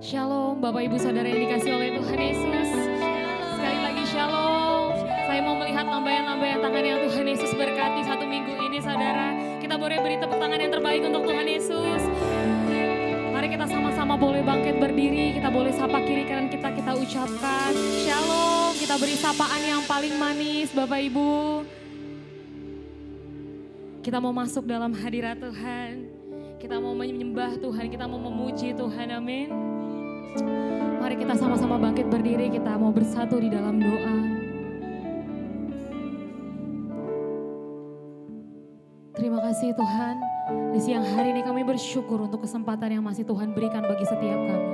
Shalom Bapak Ibu Saudara yang dikasih oleh Tuhan Yesus. Sekali lagi shalom. Saya mau melihat lambaian-lambaian tangan yang Tuhan Yesus berkati satu minggu ini saudara. Kita boleh beri tepuk tangan yang terbaik untuk Tuhan Yesus. Mari kita sama-sama boleh bangkit berdiri. Kita boleh sapa kiri kanan kita ucapkan shalom. Kita beri sapaan yang paling manis Bapak Ibu. Kita mau masuk dalam hadirat Tuhan. Kita mau menyembah Tuhan. Kita mau memuji Tuhan. Amin. Mari kita sama-sama bangkit berdiri, kita mau bersatu di dalam doa. Terima kasih Tuhan, di siang hari ini kami bersyukur untuk kesempatan yang masih Tuhan berikan bagi setiap kami.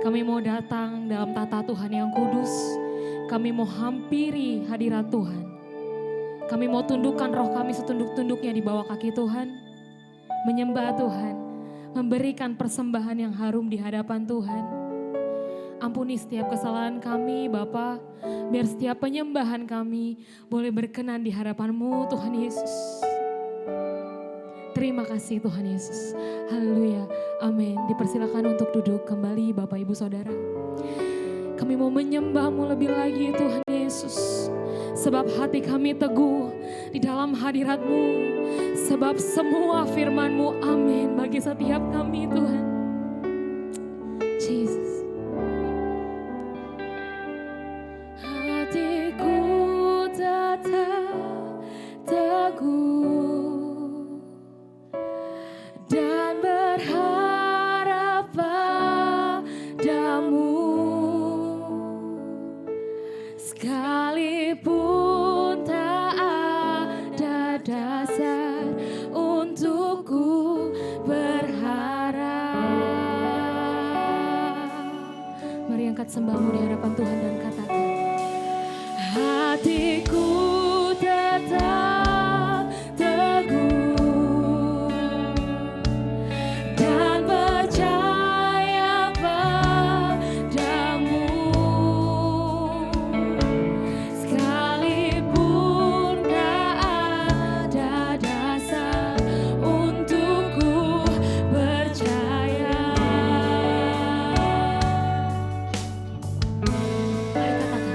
Kami mau datang dalam tata Tuhan yang kudus, kami mau hampiri hadirat Tuhan. Kami mau tundukkan roh kami setunduk-tunduknya di bawah kaki Tuhan, menyembah Tuhan, memberikan persembahan yang harum di hadapan Tuhan. Ampuni setiap kesalahan kami Bapa, biar setiap penyembahan kami boleh berkenan di hadapan-Mu Tuhan Yesus. Terima kasih Tuhan Yesus. Haleluya. Amin. Dipersilakan untuk duduk kembali Bapak Ibu Saudara. Kami mau menyembah-Mu lebih lagi Tuhan Yesus. Sebab hati kami teguh di dalam hadirat-Mu. Sebab semua firman-Mu amin bagi setiap kami Tuhan. Jesus. Hatiku tetap teguh dan berharap padamu. Sekalipun tak ada dasar untukku berharap. Mari angkat sembahmu di hadapan Tuhan dan katakan, hatiku tetap teguh dan percaya padamu. Sekalipun tak ada dasar untukku percaya. Mari katakan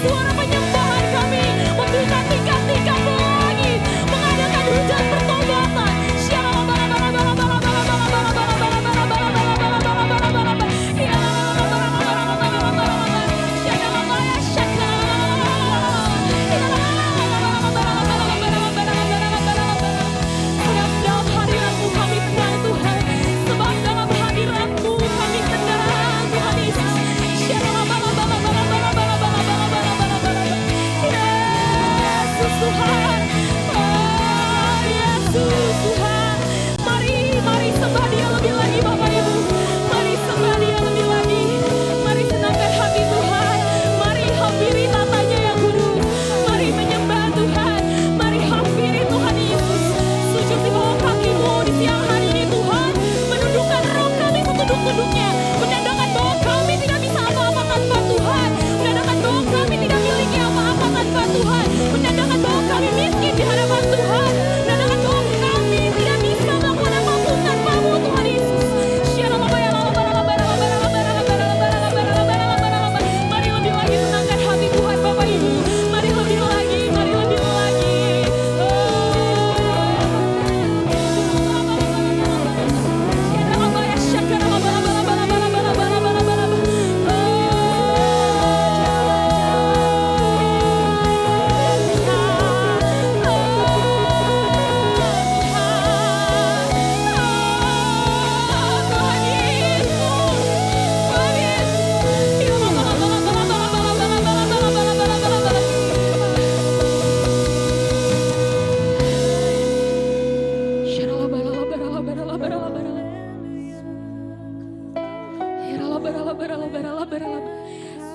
suara penyembahan kami membuka tingkat-tingkat lagi, mengadakan hujan pertobatan. Dalam hadirat-Mu kami tenang Tuhan, sebab dalam hadirat-Mu kami tenang Tuhan Yesus. Yesus Tuhan, oh Yesus Tuhan, mari sembah Dia lebih lagi Bapak Ibu, mari sembah Dia lebih lagi, mari senangkan hati Tuhan, mari hampiri tatanya yang kudus, mari menyembah Tuhan, mari hampiri Tuhan Yesus, sujud di bawah kaki-Mu di siang hari ini Tuhan, menundukkan roh kami setunduk-tunduknya, menandakan bahwa kami tidak bisa apa-apa tanpa Tuhan, menandakan bahwa kami tidak miliki apa-apa tanpa Tuhan, menandakan bahwa kami miskin di hadapan Tuhan, menandakan bahwa kami tidak bisa melakukan apapun tanpa-Mu Tuhan Yesus. Mari lebih lagi tenangkan hati Tuhan Bapak Ibu, mari lebih lagi, mari lebih lagi.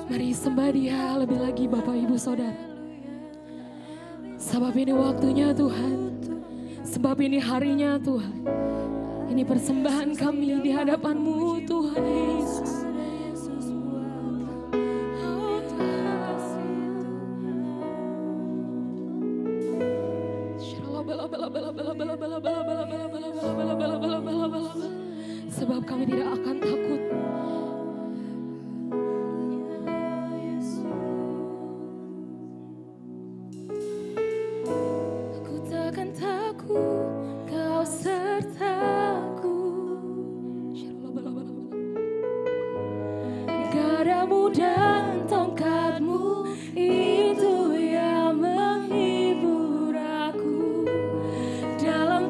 Mari sembah Dia lebih lagi Bapak Ibu Saudara. Sebab ini waktunya Tuhan, sebab ini harinya Tuhan. Ini persembahan kami di hadapan-Mu Tuhan Yesus. Sebab kami tidak akan takut. Aku takkan takut, Kau sertaku. Gadamu dan tongkat-Mu itu yang menghibur aku dalam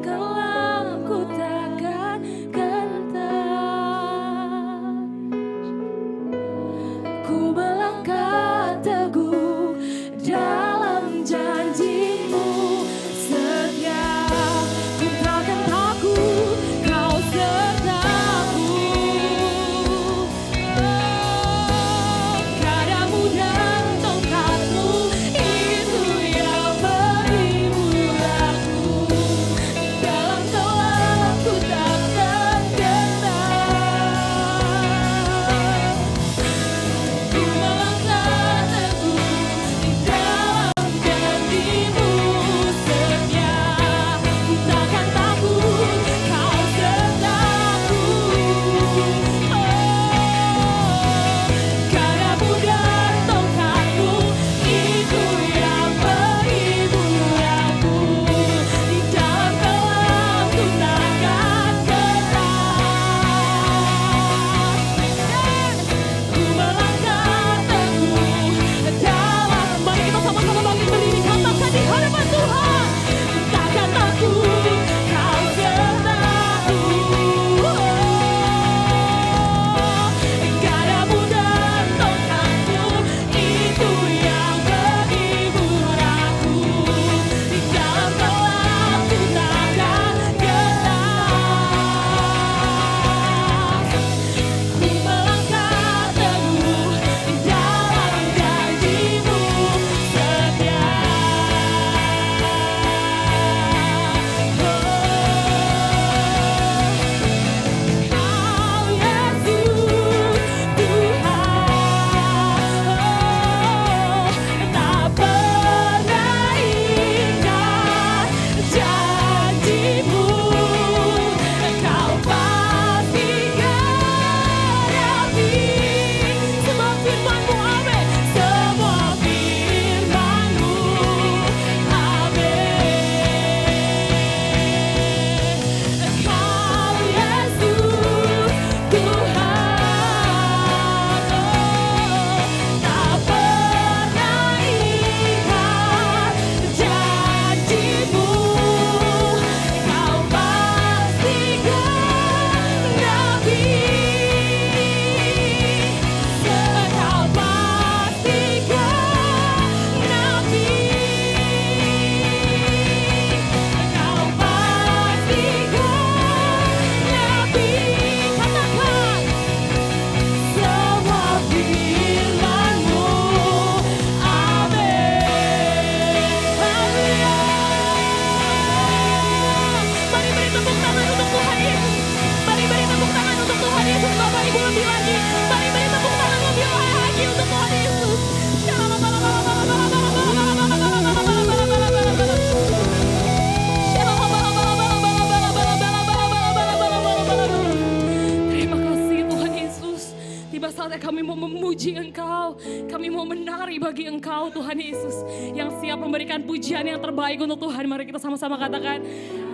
Engkau. Kami mau menari bagi Engkau Tuhan Yesus. Yang siap memberikan pujian yang terbaik untuk Tuhan. Mari kita sama-sama katakan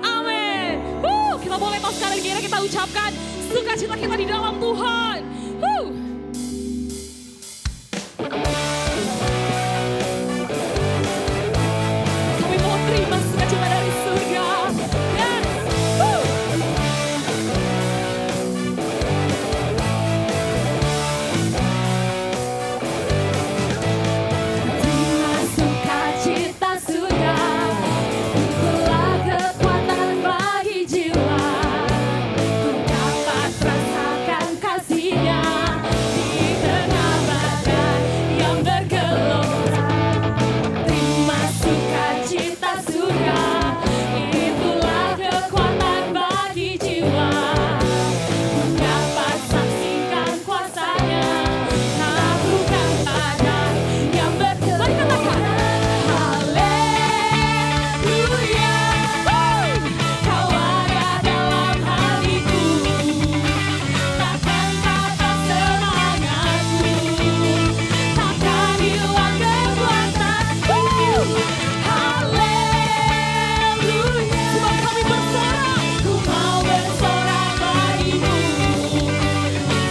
amin. Kita boleh tahu sekali kira kita ucapkan sukacita kita di dalam Tuhan. Kami mau terima sukacita dari surga. Yes. Terima sukacita surga. Itulah kekuatan bagi jiwa. Ku dapat rasakan kasih-Nya di tengah badai yang bergelora. Terima sukacita surga. Itulah kekuatan bagi jiwa. Ku dapat saksikan kuasa-Nya taklukkan badai yang bergelora. Haleluya. Kau ada dalam hatiku, takkan patah semangatku, takkan hilang kekuatanku. Haleluya. Sebab kami bersorak, ku mau bersorak bagimu.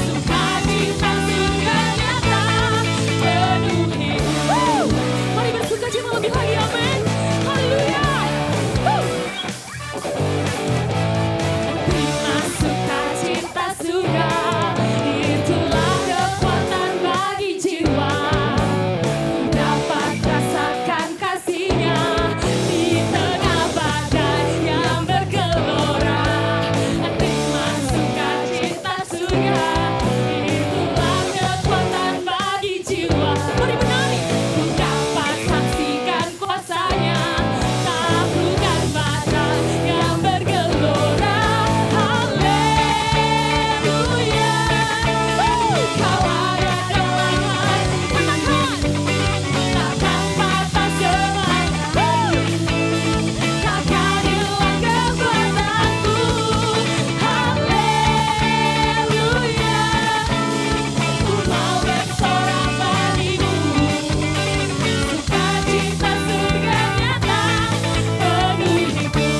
Sukacita surga nyata penuhi. Mari bersukacita lebih lagi, amin. Haleluya. Terima sukacita surga. Itulah kekuatan bagi jiwa. Dapat rasakan kasih-Nya di tengah badai yang bergelora. Terima sukacita surga. Itulah kekuatan bagi jiwa. Mari menari. Ku dapat saksikan kuasa-Nya taklukkan badai yang bergelora. Haleluya. Kau ada dalam hatiku, takkan patah semangatku, takkan hilang kekuatanku. Haleluya. Ku mau bersorak bagimu. Sukacita surga nyata penuhiku.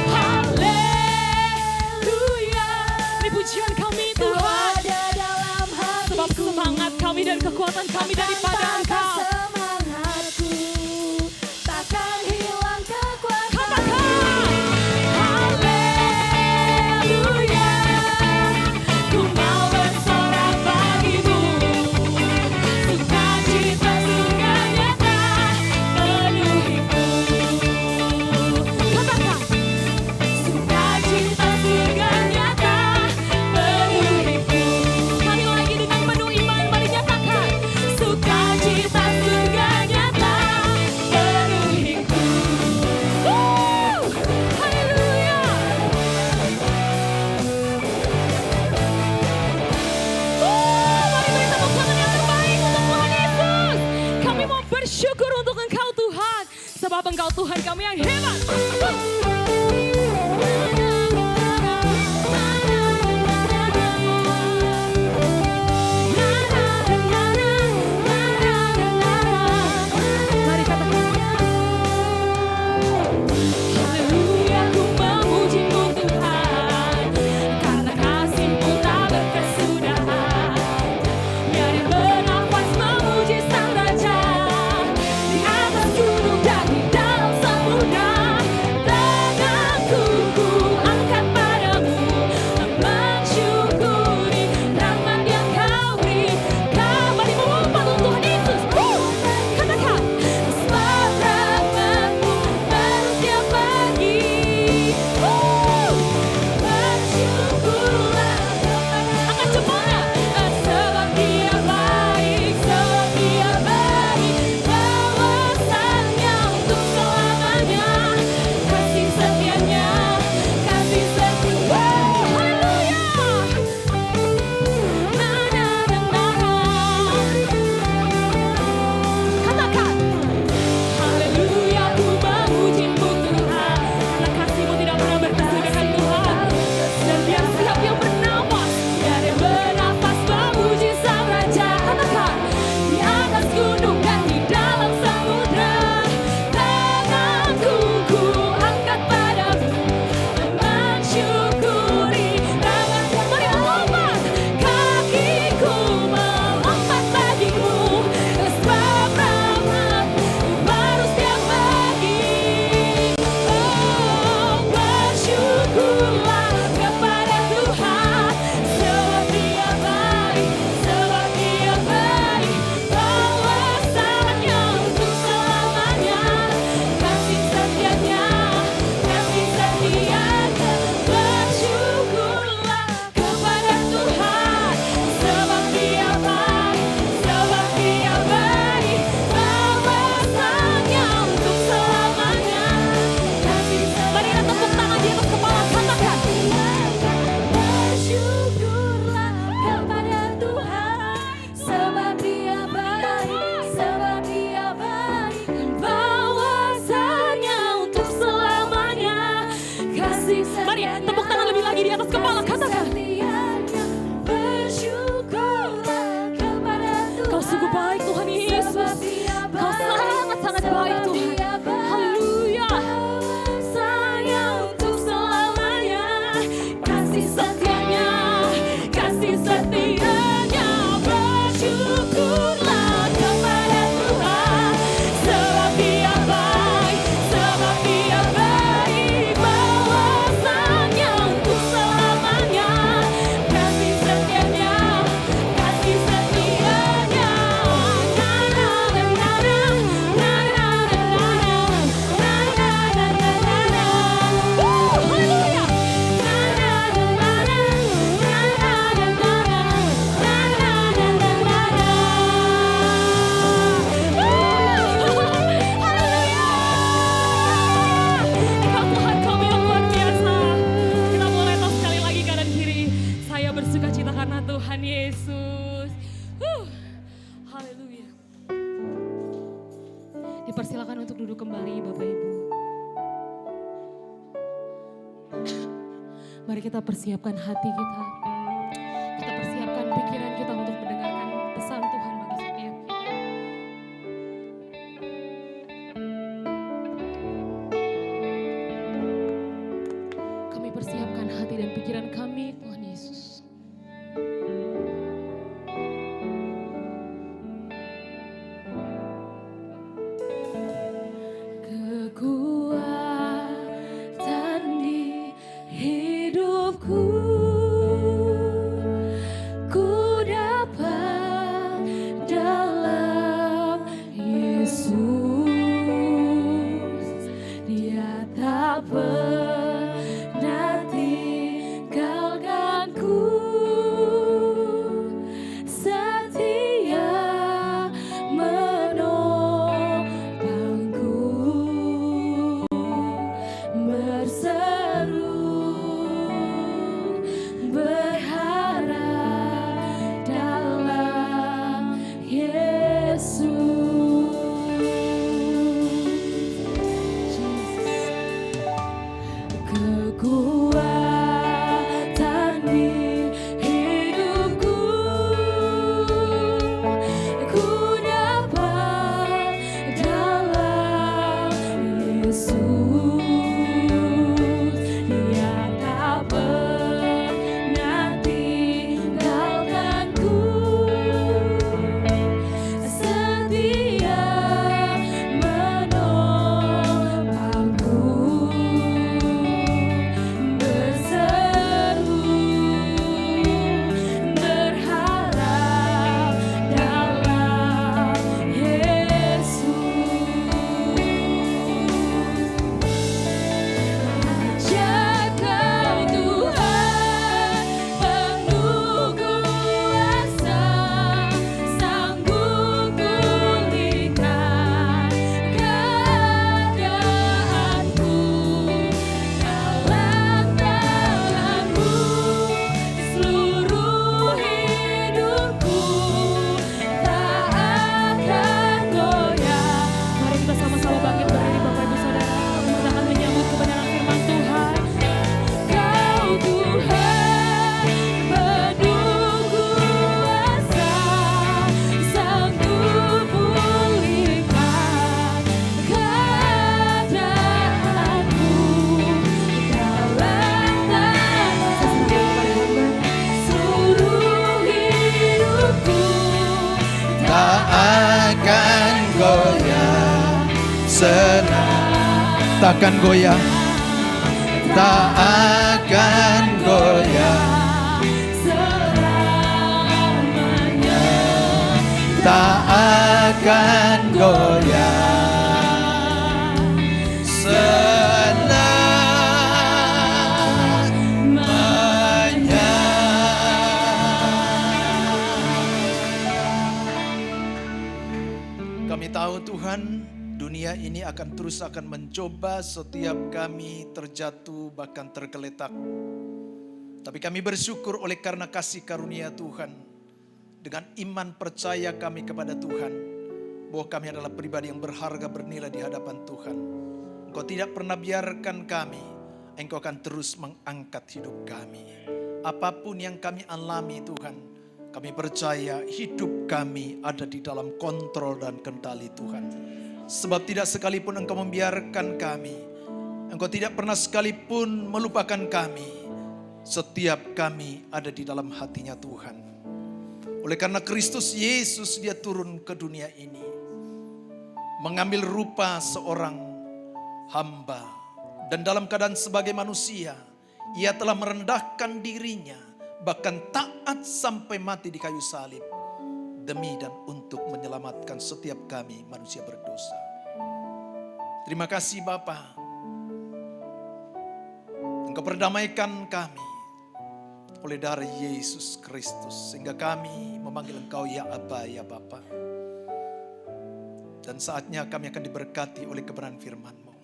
Haleluya. Ini pujian kami Tuhan. Sebab semangat kami dan kekuatan kami daripada Engkau. Semangatku takkan hilang kekuatan. Katakan haleluya. Ku mau bersorak bagimu. Sukacita surga nyata penuhiku. Katakan sukacita surga nyata penuhiku. Sekali lagi dengan penuh iman, mari nyatakan sukacita surga nyata penuhiku. Haleluya. Mari beri tepuk tangan yang terbaik untuk Tuhan Yesus. Kami mau bersyukur untuk Engkau Tuhan, sebab Engkau Tuhan kami yang hebat. Mari katakan haleluya. Ku memuji-Mu Tuhan, karena kasih-Mu tak berkesudahan. Biar bernafas memuji Sang Raja, di atas gunung dan di dalam samudra. Dipersilakan untuk duduk kembali Bapak Ibu. Mari kita persiapkan hati kita. Kita persiapkan pikiran kita untuk mendengarkan pesan Tuhan bagi setiap kita. Kami persiapkan hati dan pikiran kami, Tuhan Yesus. Kekuatan di hidupku, ku dapat dalam Yesus. Dia tak pernah tinggalkanku, setia menopangku, berseru berharap dalam Yesus. Kekuatan di hidupku, ku dapat dalam Yesus. Dia tak pernah tinggalkanku, setia menopangku, berseru berharap dalam Yesus. Ajar Kau Tuhan penuh kuasa, sanggup pulihkan keadaanku. Dalam tangan-Mu seluruh hidupku tak akan goyah. Mari kita sama-sama bangkit berdiri Bapak Ibu Saudara. Kita akan menyambut kebenaran firman Tuhan. Kau Tuhan penuh kuasa, sanggup pulihkan keadaanku. Dalam tangan-Mu seluruh hidupku tak akan goyah, senang takkan goyah, tak akan goyah, selamanya. tak akan goyah, selamanya. Kami tahu Tuhan, dunia ini akan terus mencoba setiap kami terjatuh bahkan tergeletak. Tapi kami bersyukur oleh karena kasih karunia Tuhan. Dengan iman percaya kami kepada Tuhan, bahwa kami adalah pribadi yang berharga bernilai di hadapan Tuhan. Engkau tidak pernah biarkan kami, Engkau akan terus mengangkat hidup kami. Apapun yang kami alami Tuhan, kami percaya hidup kami ada di dalam kontrol dan kendali Tuhan. Sebab tidak sekalipun Engkau membiarkan kami, Engkau tidak pernah sekalipun melupakan kami. Setiap kami ada di dalam hatinya Tuhan. Oleh karena Kristus Yesus dia turun ke dunia ini, mengambil rupa seorang hamba. Dan dalam keadaan sebagai manusia, ia telah merendahkan dirinya, bahkan taat sampai mati di kayu salib. Demi dan untuk menyelamatkan setiap kami manusia berdosa. Terima kasih Bapa, Engkau perdamaikan kami oleh darah Yesus Kristus, sehingga kami memanggil Engkau ya Aba, ya Bapa. Dan saatnya kami akan diberkati oleh kebenaran firman-Mu.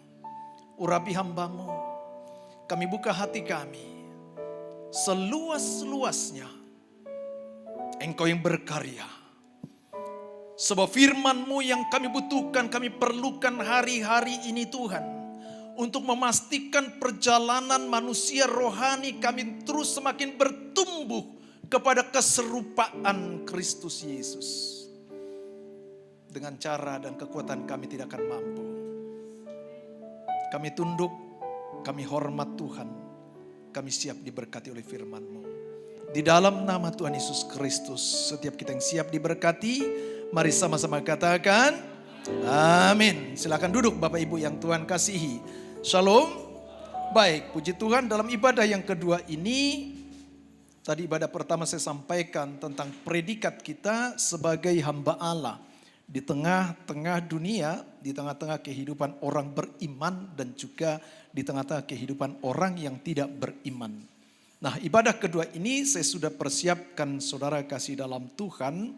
Urapi hamba-Mu, kami buka hati kami seluas-luasnya. Engkau yang berkarya, Sebab firman-Mu yang kami butuhkan, kami perlukan hari-hari ini Tuhan. Untuk memastikan perjalanan manusia rohani kami terus semakin bertumbuh kepada keserupaan Kristus Yesus. Dengan cara dan kekuatan kami tidak akan mampu. Kami tunduk, kami hormat Tuhan. Kami siap diberkati oleh firman-Mu. Di dalam nama Tuhan Yesus Kristus, setiap kita yang siap diberkati, mari sama-sama katakan, amin. Silakan duduk Bapak Ibu yang Tuhan kasihi. Shalom. Baik, puji Tuhan, dalam ibadah yang kedua ini, tadi ibadah pertama saya sampaikan tentang predikat kita sebagai hamba Allah. Di tengah-tengah dunia, di tengah-tengah kehidupan orang beriman dan juga di tengah-tengah kehidupan orang yang tidak beriman. Nah, ibadah kedua ini saya sudah persiapkan saudara kasih dalam Tuhan,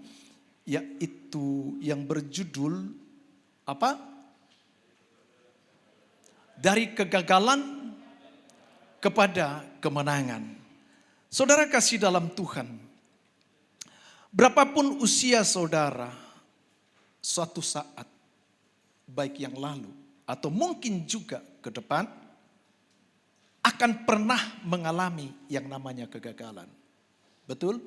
yaitu yang berjudul apa? Dari kegagalan kepada kemenangan. Saudara kasih dalam Tuhan, berapapun usia saudara, suatu saat, baik yang lalu atau mungkin juga ke depan, akan pernah mengalami yang namanya kegagalan. Betul?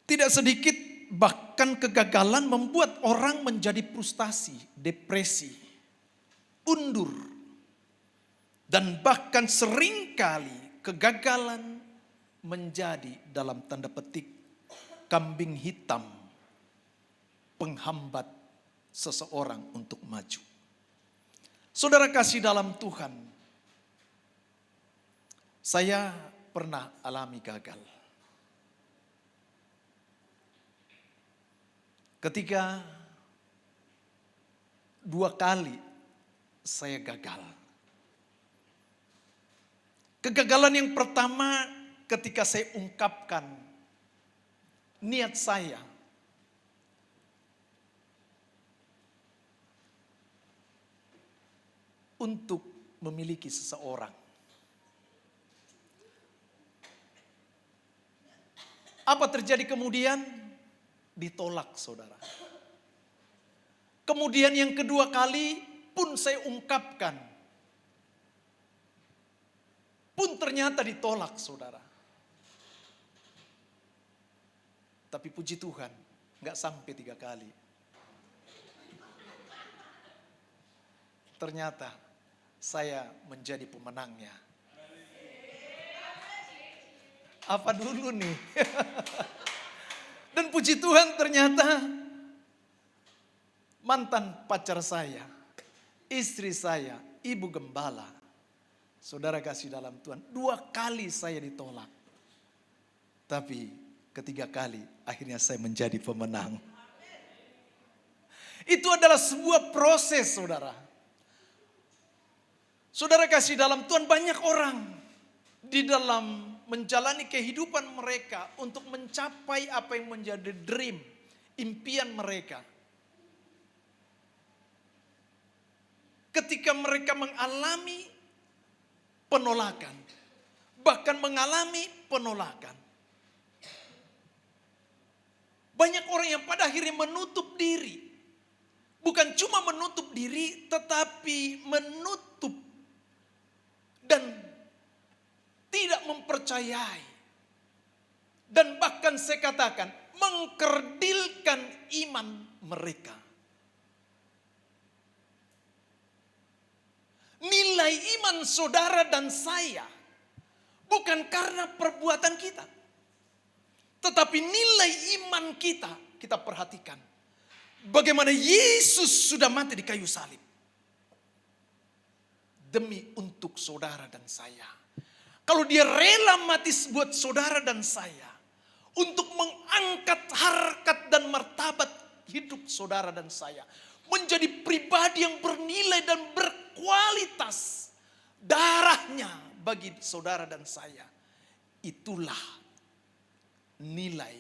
Tidak sedikit bahkan kegagalan membuat orang menjadi frustasi, depresi, undur. Dan bahkan seringkali kegagalan menjadi dalam tanda petik kambing hitam, penghambat seseorang untuk maju. Saudara kasih dalam Tuhan, saya pernah alami gagal. Ketika 2 kali saya gagal. Kegagalan yang pertama ketika saya ungkapkan niat saya untuk memiliki seseorang. Apa terjadi kemudian? Ditolak saudara. Kemudian yang kedua kali pun saya ungkapkan. Pun ternyata ditolak saudara. Tapi puji Tuhan, gak sampai 3 kali. Ternyata saya menjadi pemenangnya. Apa dulu nih? Dan puji Tuhan ternyata mantan pacar saya, istri saya, ibu gembala. Saudara kasih dalam Tuhan, 2 kali saya ditolak. Tapi ketiga kali akhirnya saya menjadi pemenang. Itu adalah sebuah proses saudara. Saudara kasih dalam Tuhan, banyak orang di dalam menjalani kehidupan mereka untuk mencapai apa yang menjadi dream, impian mereka. Ketika mereka mengalami penolakan, bahkan mengalami penolakan. Banyak orang yang pada akhirnya menutup diri. Bukan cuma menutup diri, tetapi menutup dan tidak mempercayai. Dan bahkan saya katakan mengkerdilkan iman mereka. Nilai iman saudara dan saya bukan karena perbuatan kita. Tetapi nilai iman kita perhatikan. Bagaimana Yesus sudah mati di kayu salib. Demi untuk saudara dan saya. Kalau dia rela mati buat saudara dan saya. Untuk mengangkat harkat dan martabat hidup saudara dan saya. Menjadi pribadi yang bernilai dan berkualitas. Darahnya bagi saudara dan saya. Itulah nilai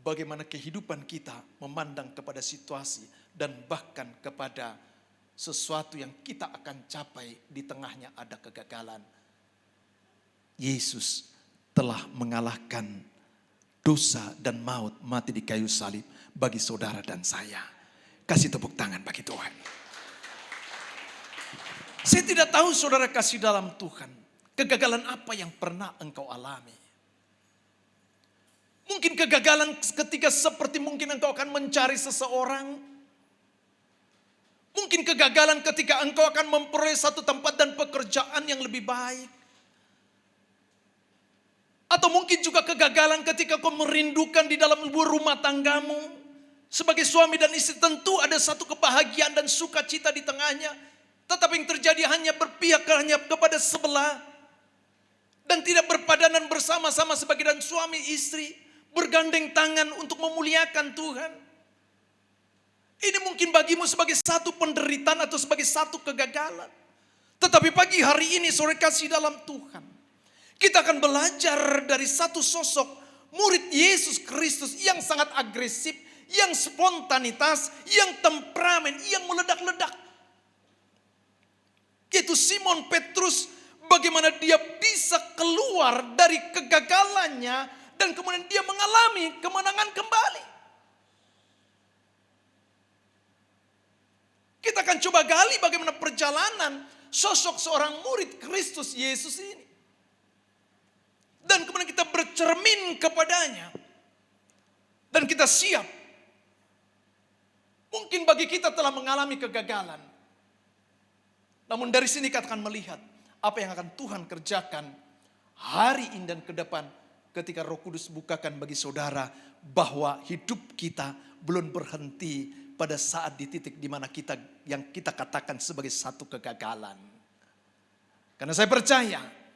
bagaimana kehidupan kita memandang kepada situasi. Dan bahkan kepada sesuatu yang kita akan capai di tengahnya ada kegagalan. Yesus telah mengalahkan dosa dan maut mati di kayu salib bagi saudara dan saya. Kasih tepuk tangan bagi Tuhan. Saya tidak tahu saudara kasih dalam Tuhan, kegagalan apa yang pernah engkau alami. Mungkin kegagalan ketika seperti mungkin engkau akan mencari seseorang. Mungkin kegagalan ketika engkau akan memperoleh satu tempat dan pekerjaan yang lebih baik. Atau mungkin juga kegagalan ketika kau merindukan di dalam rumah tanggamu. Sebagai suami dan istri tentu ada satu kebahagiaan dan sukacita di tengahnya. Tetapi yang terjadi hanya berpihak hanya kepada sebelah. Dan tidak berpadanan bersama-sama sebagai dan suami istri. Bergandeng tangan untuk memuliakan Tuhan. Ini mungkin bagimu sebagai satu penderitaan atau sebagai satu kegagalan. Tetapi pagi hari ini sore kasih dalam Tuhan. Kita akan belajar dari satu sosok murid Yesus Kristus yang sangat agresif, yang spontanitas, yang temperamen, yang meledak-ledak. Yaitu Simon Petrus, bagaimana dia bisa keluar dari kegagalannya dan kemudian dia mengalami kemenangan kembali. Kita akan coba gali bagaimana perjalanan sosok seorang murid Kristus Yesus ini. Dan kemudian kita bercermin kepadanya. Dan kita siap. Mungkin bagi kita telah mengalami kegagalan. Namun dari sini kita akan melihat apa yang akan Tuhan kerjakan hari ini dan ke depan. Ketika Roh Kudus bukakan bagi saudara bahwa hidup kita belum berhenti pada saat di titik di mana yang kita katakan sebagai satu kegagalan. Karena saya percaya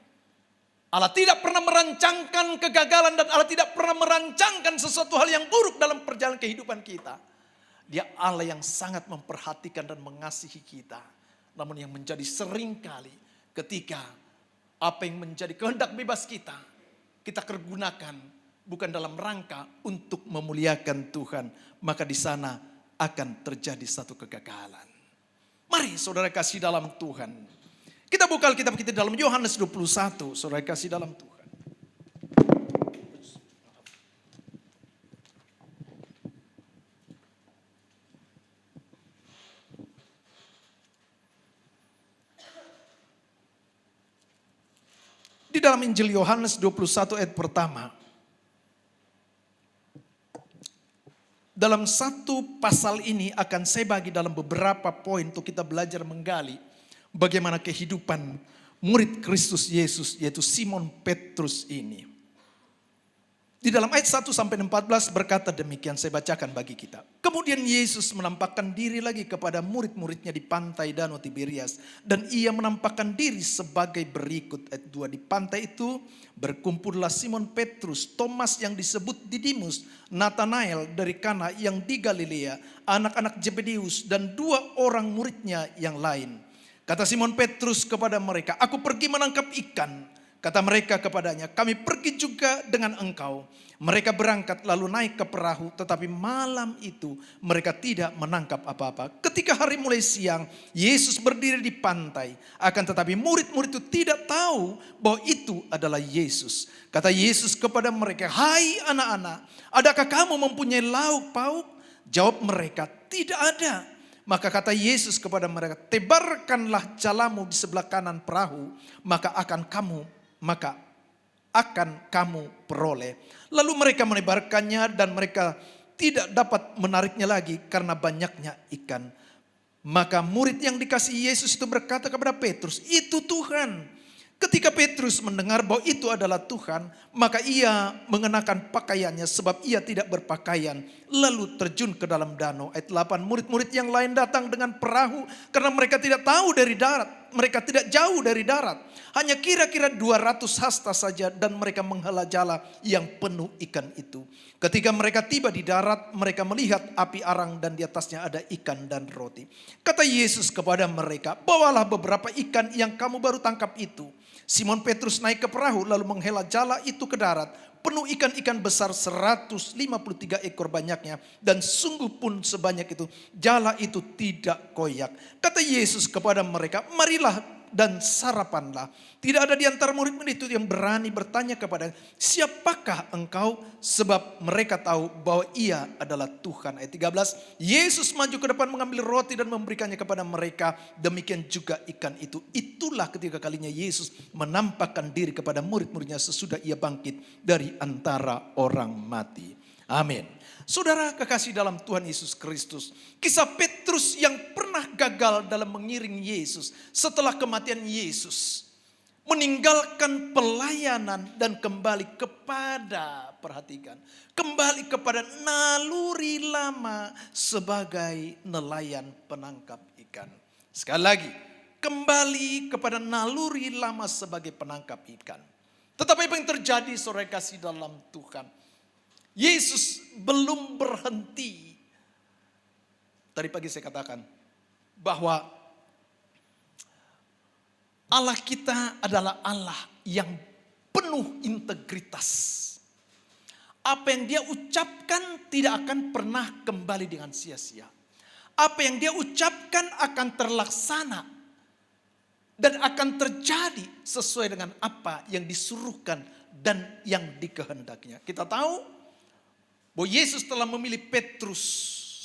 Allah tidak pernah merancangkan kegagalan dan Allah tidak pernah merancangkan sesuatu hal yang buruk dalam perjalanan kehidupan kita. Dia Allah yang sangat memperhatikan dan mengasihi kita. Namun yang menjadi seringkali ketika apa yang menjadi kehendak bebas kita pergunakan bukan dalam rangka untuk memuliakan Tuhan. Maka di sana akan terjadi satu kegagalan. Mari saudara kasih dalam Tuhan. Kita buka Alkitab kita dalam Yohanes 21. Saudara kasih dalam Tuhan. Di dalam Injil Yohanes 21 ayat pertama. Dalam satu pasal ini akan saya bagi dalam beberapa poin untuk kita belajar menggali bagaimana kehidupan murid Kristus Yesus yaitu Simon Petrus ini. Di dalam ayat 1 sampai 14 berkata demikian, saya bacakan bagi kita. Kemudian Yesus menampakkan diri lagi kepada murid-muridnya di pantai Danau Tiberias. Dan ia menampakkan diri sebagai berikut. Ayat 2, di pantai itu berkumpullah Simon Petrus, Thomas yang disebut Didimus, Nathanael dari Kana yang di Galilea, anak-anak Zebedeus dan 2 orang muridnya yang lain. Kata Simon Petrus kepada mereka, aku pergi menangkap ikan. Kata mereka kepadanya, kami pergi juga dengan engkau. Mereka berangkat lalu naik ke perahu, tetapi malam itu mereka tidak menangkap apa-apa. Ketika hari mulai siang, Yesus berdiri di pantai. Akan tetapi murid-murid itu tidak tahu bahwa itu adalah Yesus. Kata Yesus kepada mereka, hai anak-anak, adakah kamu mempunyai lauk pauk? Jawab mereka, tidak ada. Maka kata Yesus kepada mereka, tebarkanlah jalamu di sebelah kanan perahu, maka akan kamu peroleh. Lalu mereka menebarkannya dan mereka tidak dapat menariknya lagi karena banyaknya ikan. Maka murid yang dikasihi Yesus itu berkata kepada Petrus, itu Tuhan. Ketika Petrus mendengar bahwa itu adalah Tuhan, maka ia mengenakan pakaiannya sebab ia tidak berpakaian. Lalu terjun ke dalam danau. Ayat 8, murid-murid yang lain datang dengan perahu karena mereka tidak tahu dari darat. Mereka tidak jauh dari darat. Hanya kira-kira 200 hasta saja dan mereka menghela jala yang penuh ikan itu. Ketika mereka tiba di darat, mereka melihat api arang dan di atasnya ada ikan dan roti. Kata Yesus kepada mereka, bawalah beberapa ikan yang kamu baru tangkap itu. Simon Petrus naik ke perahu lalu menghela jala itu ke darat. Penuh ikan-ikan besar 153 ekor banyaknya. Dan sungguh pun sebanyak itu jala itu tidak koyak. Kata Yesus kepada mereka, marilah dan sarapanlah. Tidak ada di antara murid-murid itu yang berani bertanya kepada, siapakah engkau? Sebab mereka tahu bahwa ia adalah Tuhan. Ayat 13, Yesus maju ke depan mengambil roti dan memberikannya kepada mereka. Demikian juga ikan itu. Itulah ketiga kalinya Yesus menampakkan diri kepada murid-muridnya sesudah ia bangkit dari antara orang mati. Amin. Saudara kekasih dalam Tuhan Yesus Kristus, kisah Petrus yang pernah gagal dalam mengiring Yesus setelah kematian Yesus, meninggalkan pelayanan dan kembali kepada, perhatikan, kembali kepada naluri lama sebagai nelayan penangkap ikan. Sekali lagi, kembali kepada naluri lama sebagai penangkap ikan. Tetapi apa yang terjadi, saudara kasih dalam Tuhan? Yesus belum berhenti. Tadi pagi saya katakan bahwa Allah kita adalah Allah yang penuh integritas. Apa yang dia ucapkan tidak akan pernah kembali dengan sia-sia. Apa yang dia ucapkan akan terlaksana dan akan terjadi sesuai dengan apa yang disuruhkan dan yang dikehendaknya. Kita tahu bahwa Yesus telah memilih Petrus,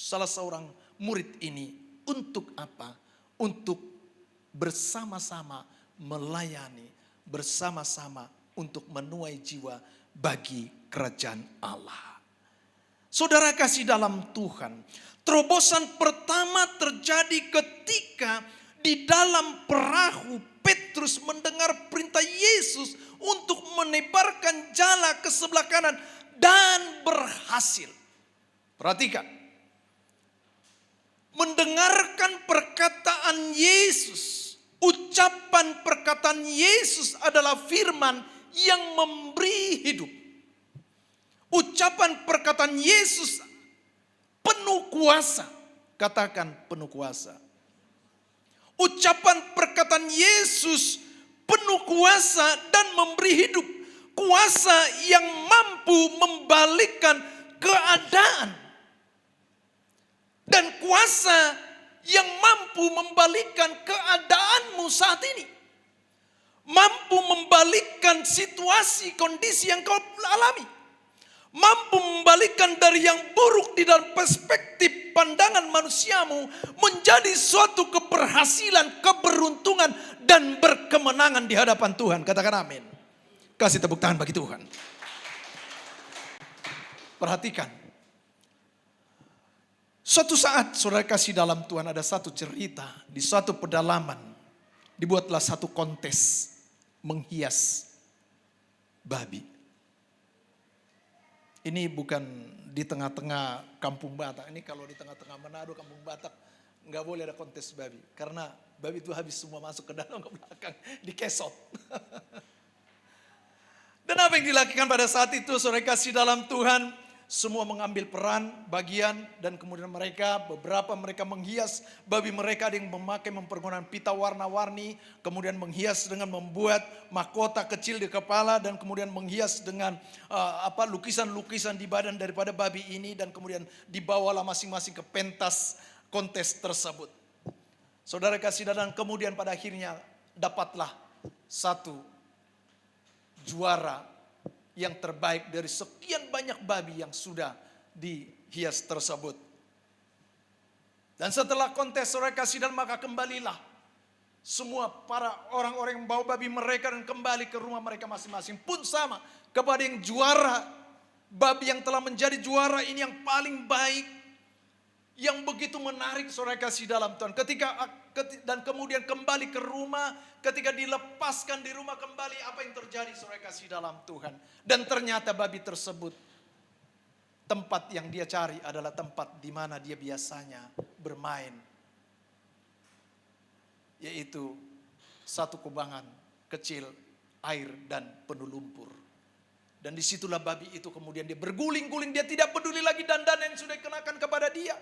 salah seorang murid ini, untuk apa? Untuk bersama-sama melayani, bersama-sama untuk menuai jiwa bagi kerajaan Allah. Saudara kasih dalam Tuhan, terobosan pertama terjadi ketika di dalam perahu Petrus mendengar perintah Yesus untuk menebarkan jala ke sebelah kanan dan berhasil. Perhatikan. Mendengarkan perkataan Yesus. Ucapan perkataan Yesus adalah firman yang memberi hidup. Ucapan perkataan Yesus penuh kuasa. Katakan penuh kuasa. Ucapan perkataan Yesus penuh kuasa dan memberi hidup. Kuasa yang mampu membalikkan keadaan. Dan kuasa yang mampu membalikkan keadaanmu saat ini. Mampu membalikkan situasi, kondisi yang kau alami. Mampu membalikkan dari yang buruk di dalam perspektif pandangan manusiamu menjadi suatu keberhasilan, keberuntungan, dan berkemenangan di hadapan Tuhan. Katakan amin. Kasih tepuk tangan bagi Tuhan. Perhatikan. Suatu saat saudara kasih dalam Tuhan ada satu cerita. Di suatu pedalaman. Dibuatlah satu kontes menghias babi. Ini bukan di tengah-tengah kampung Batak. Ini kalau di tengah-tengah Manado, kampung Batak. Nggak boleh ada kontes babi. Karena babi itu habis semua masuk ke dalam, ke belakang. Dikesot. Dan apa yang dilakukan pada saat itu, saudara kasih dalam Tuhan, semua mengambil peran, bagian, dan kemudian beberapa mereka menghias babi mereka, ada yang mempergunakan pita warna-warni, kemudian menghias dengan membuat mahkota kecil di kepala, dan kemudian menghias dengan lukisan-lukisan di badan daripada babi ini, dan kemudian dibawalah masing-masing ke pentas kontes tersebut. Saudara kasih dan kemudian pada akhirnya dapatlah satu juara yang terbaik dari sekian banyak babi yang sudah dihias tersebut. Dan setelah kontes saudara kasih dan maka kembalilah semua para orang-orang yang membawa babi mereka dan kembali ke rumah mereka masing-masing. Pun sama kepada yang juara, babi yang telah menjadi juara ini yang paling baik, yang begitu menarik saudara kasih dalam Tuhan. Dan kemudian kembali ke rumah, ketika dilepaskan di rumah kembali, apa yang terjadi saudara kasih dalam Tuhan. Dan ternyata babi tersebut, tempat yang dia cari adalah tempat di mana dia biasanya bermain. Yaitu satu kubangan kecil, air dan penuh lumpur. Dan disitulah babi itu kemudian dia berguling-guling, dia tidak peduli lagi dandan yang sudah dikenakan kepada dia.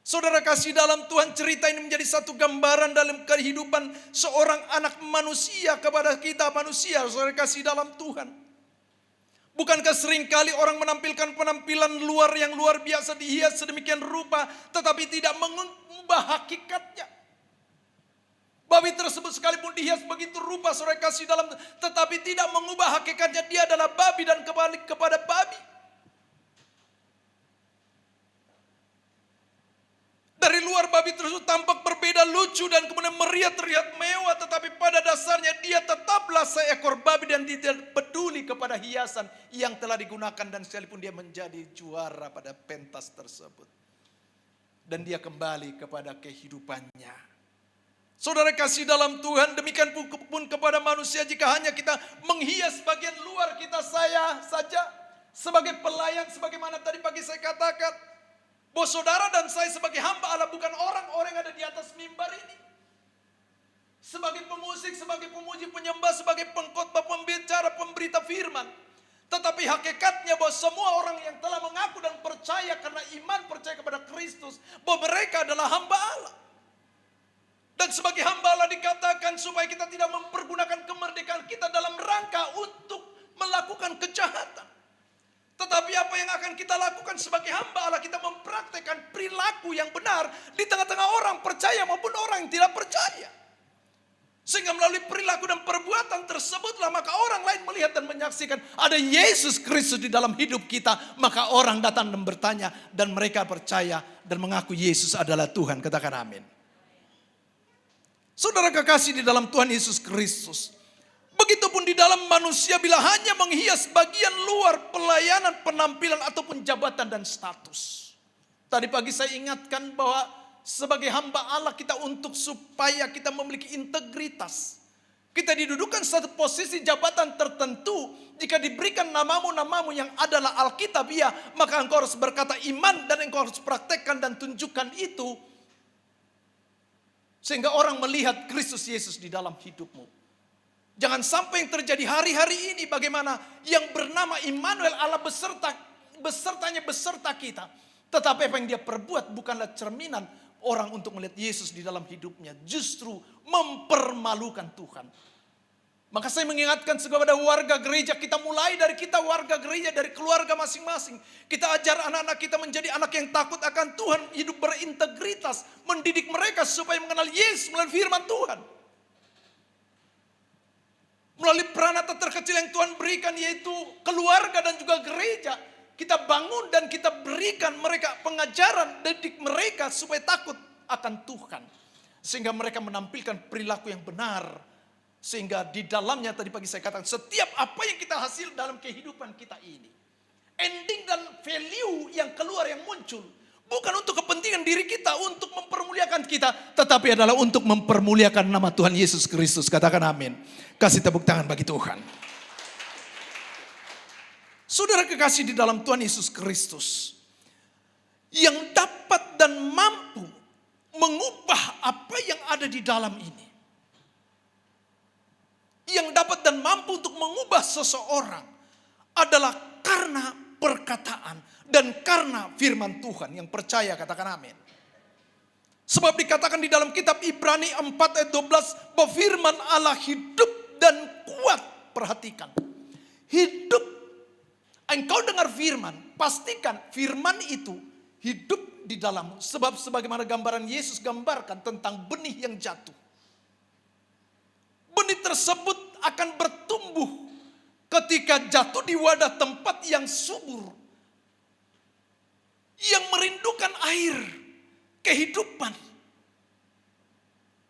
Saudara kasih dalam Tuhan, cerita ini menjadi satu gambaran dalam kehidupan seorang anak manusia kepada kita manusia. Saudara kasih dalam Tuhan. Bukankah seringkali orang menampilkan penampilan luar yang luar biasa, dihias sedemikian rupa, tetapi tidak mengubah hakikatnya. Babi tersebut sekalipun dihias begitu rupa saudara kasih dalam, tetapi tidak mengubah hakikatnya dia adalah babi dan kembali kepada babi. Dari luar babi tersebut tampak berbeda, lucu dan kemudian meriah, terlihat mewah, tetapi pada dasarnya dia tetaplah seekor babi dan tidak peduli kepada hiasan yang telah digunakan, dan sekalipun dia menjadi juara pada pentas tersebut. Dan dia kembali kepada kehidupannya. Saudara kasih dalam Tuhan, demikian pun kepada manusia, jika hanya kita menghias bagian luar kita saja sebagai pelayan, sebagaimana tadi pagi saya katakan, bahwa saudara dan saya sebagai hamba Allah bukan orang-orang yang ada di atas mimbar ini. Sebagai pemusik, sebagai pemuji, penyembah, sebagai pengkhotbah, pembicara, pemberita firman. Tetapi hakikatnya bahwa semua orang yang telah mengaku dan percaya karena iman percaya kepada Kristus, bahwa mereka adalah hamba Allah. Dan sebagai hamba Allah dikatakan supaya kita tidak mempergunakan kemerdekaan kita dalam rangka untuk melakukan kejahatan. Tetapi apa yang akan kita lakukan sebagai hamba Allah, kita mempraktekkan perilaku yang benar di tengah-tengah orang percaya maupun orang yang tidak percaya. Sehingga melalui perilaku dan perbuatan tersebutlah maka orang lain melihat dan menyaksikan ada Yesus Kristus di dalam hidup kita. Maka orang datang dan bertanya dan mereka percaya dan mengaku Yesus adalah Tuhan. Katakan amin. Saudara kekasih di dalam Tuhan Yesus Kristus. Begitupun di dalam manusia, bila hanya menghias bagian luar pelayanan, penampilan ataupun jabatan dan status. Tadi pagi saya ingatkan bahwa sebagai hamba Allah kita untuk supaya kita memiliki integritas. Kita didudukan satu posisi jabatan tertentu. Jika diberikan namamu yang adalah Alkitabiah, maka engkau harus berkata iman dan engkau harus praktekkan dan tunjukkan itu. Sehingga orang melihat Kristus Yesus di dalam hidupmu. Jangan sampai yang terjadi hari-hari ini bagaimana yang bernama Immanuel, Allah beserta kita. Tetapi apa yang dia perbuat bukanlah cerminan orang untuk melihat Yesus di dalam hidupnya. Justru mempermalukan Tuhan. Maka saya mengingatkan kepada warga gereja, kita mulai dari kita warga gereja, dari keluarga masing-masing. Kita ajar anak-anak kita menjadi anak yang takut akan Tuhan, hidup berintegritas, mendidik mereka supaya mengenal Yesus melalui firman Tuhan. Melalui peranata terkecil yang Tuhan berikan, yaitu keluarga dan juga gereja. Kita bangun dan kita berikan mereka pengajaran, didik mereka supaya takut akan Tuhan. Sehingga mereka menampilkan perilaku yang benar. Sehingga di dalamnya tadi pagi saya katakan, setiap apa yang kita hasil dalam kehidupan kita ini, ending dan value yang keluar, yang muncul, bukan untuk kepentingan diri kita, untuk mempermuliakan kita, tetapi adalah untuk mempermuliakan nama Tuhan Yesus Kristus. Katakan amin. Kasih tepuk tangan bagi Tuhan. Saudara kekasih di dalam Tuhan Yesus Kristus, yang dapat dan mampu mengubah apa yang ada di dalam ini. Yang dapat dan mampu untuk mengubah seseorang adalah karena perkataan dan karena firman Tuhan. Yang percaya katakan amin. Sebab dikatakan di dalam kitab Ibrani 4 ayat 12 bahwa firman Allah hidup dan kuat. Perhatikan. Hidup. Engkau dengar firman, pastikan firman itu hidup di dalammu. Sebab sebagaimana gambaran Yesus gambarkan tentang benih yang jatuh. Benih tersebut akan bertumbuh ketika jatuh di wadah tempat yang subur. Yang merindukan air, kehidupan.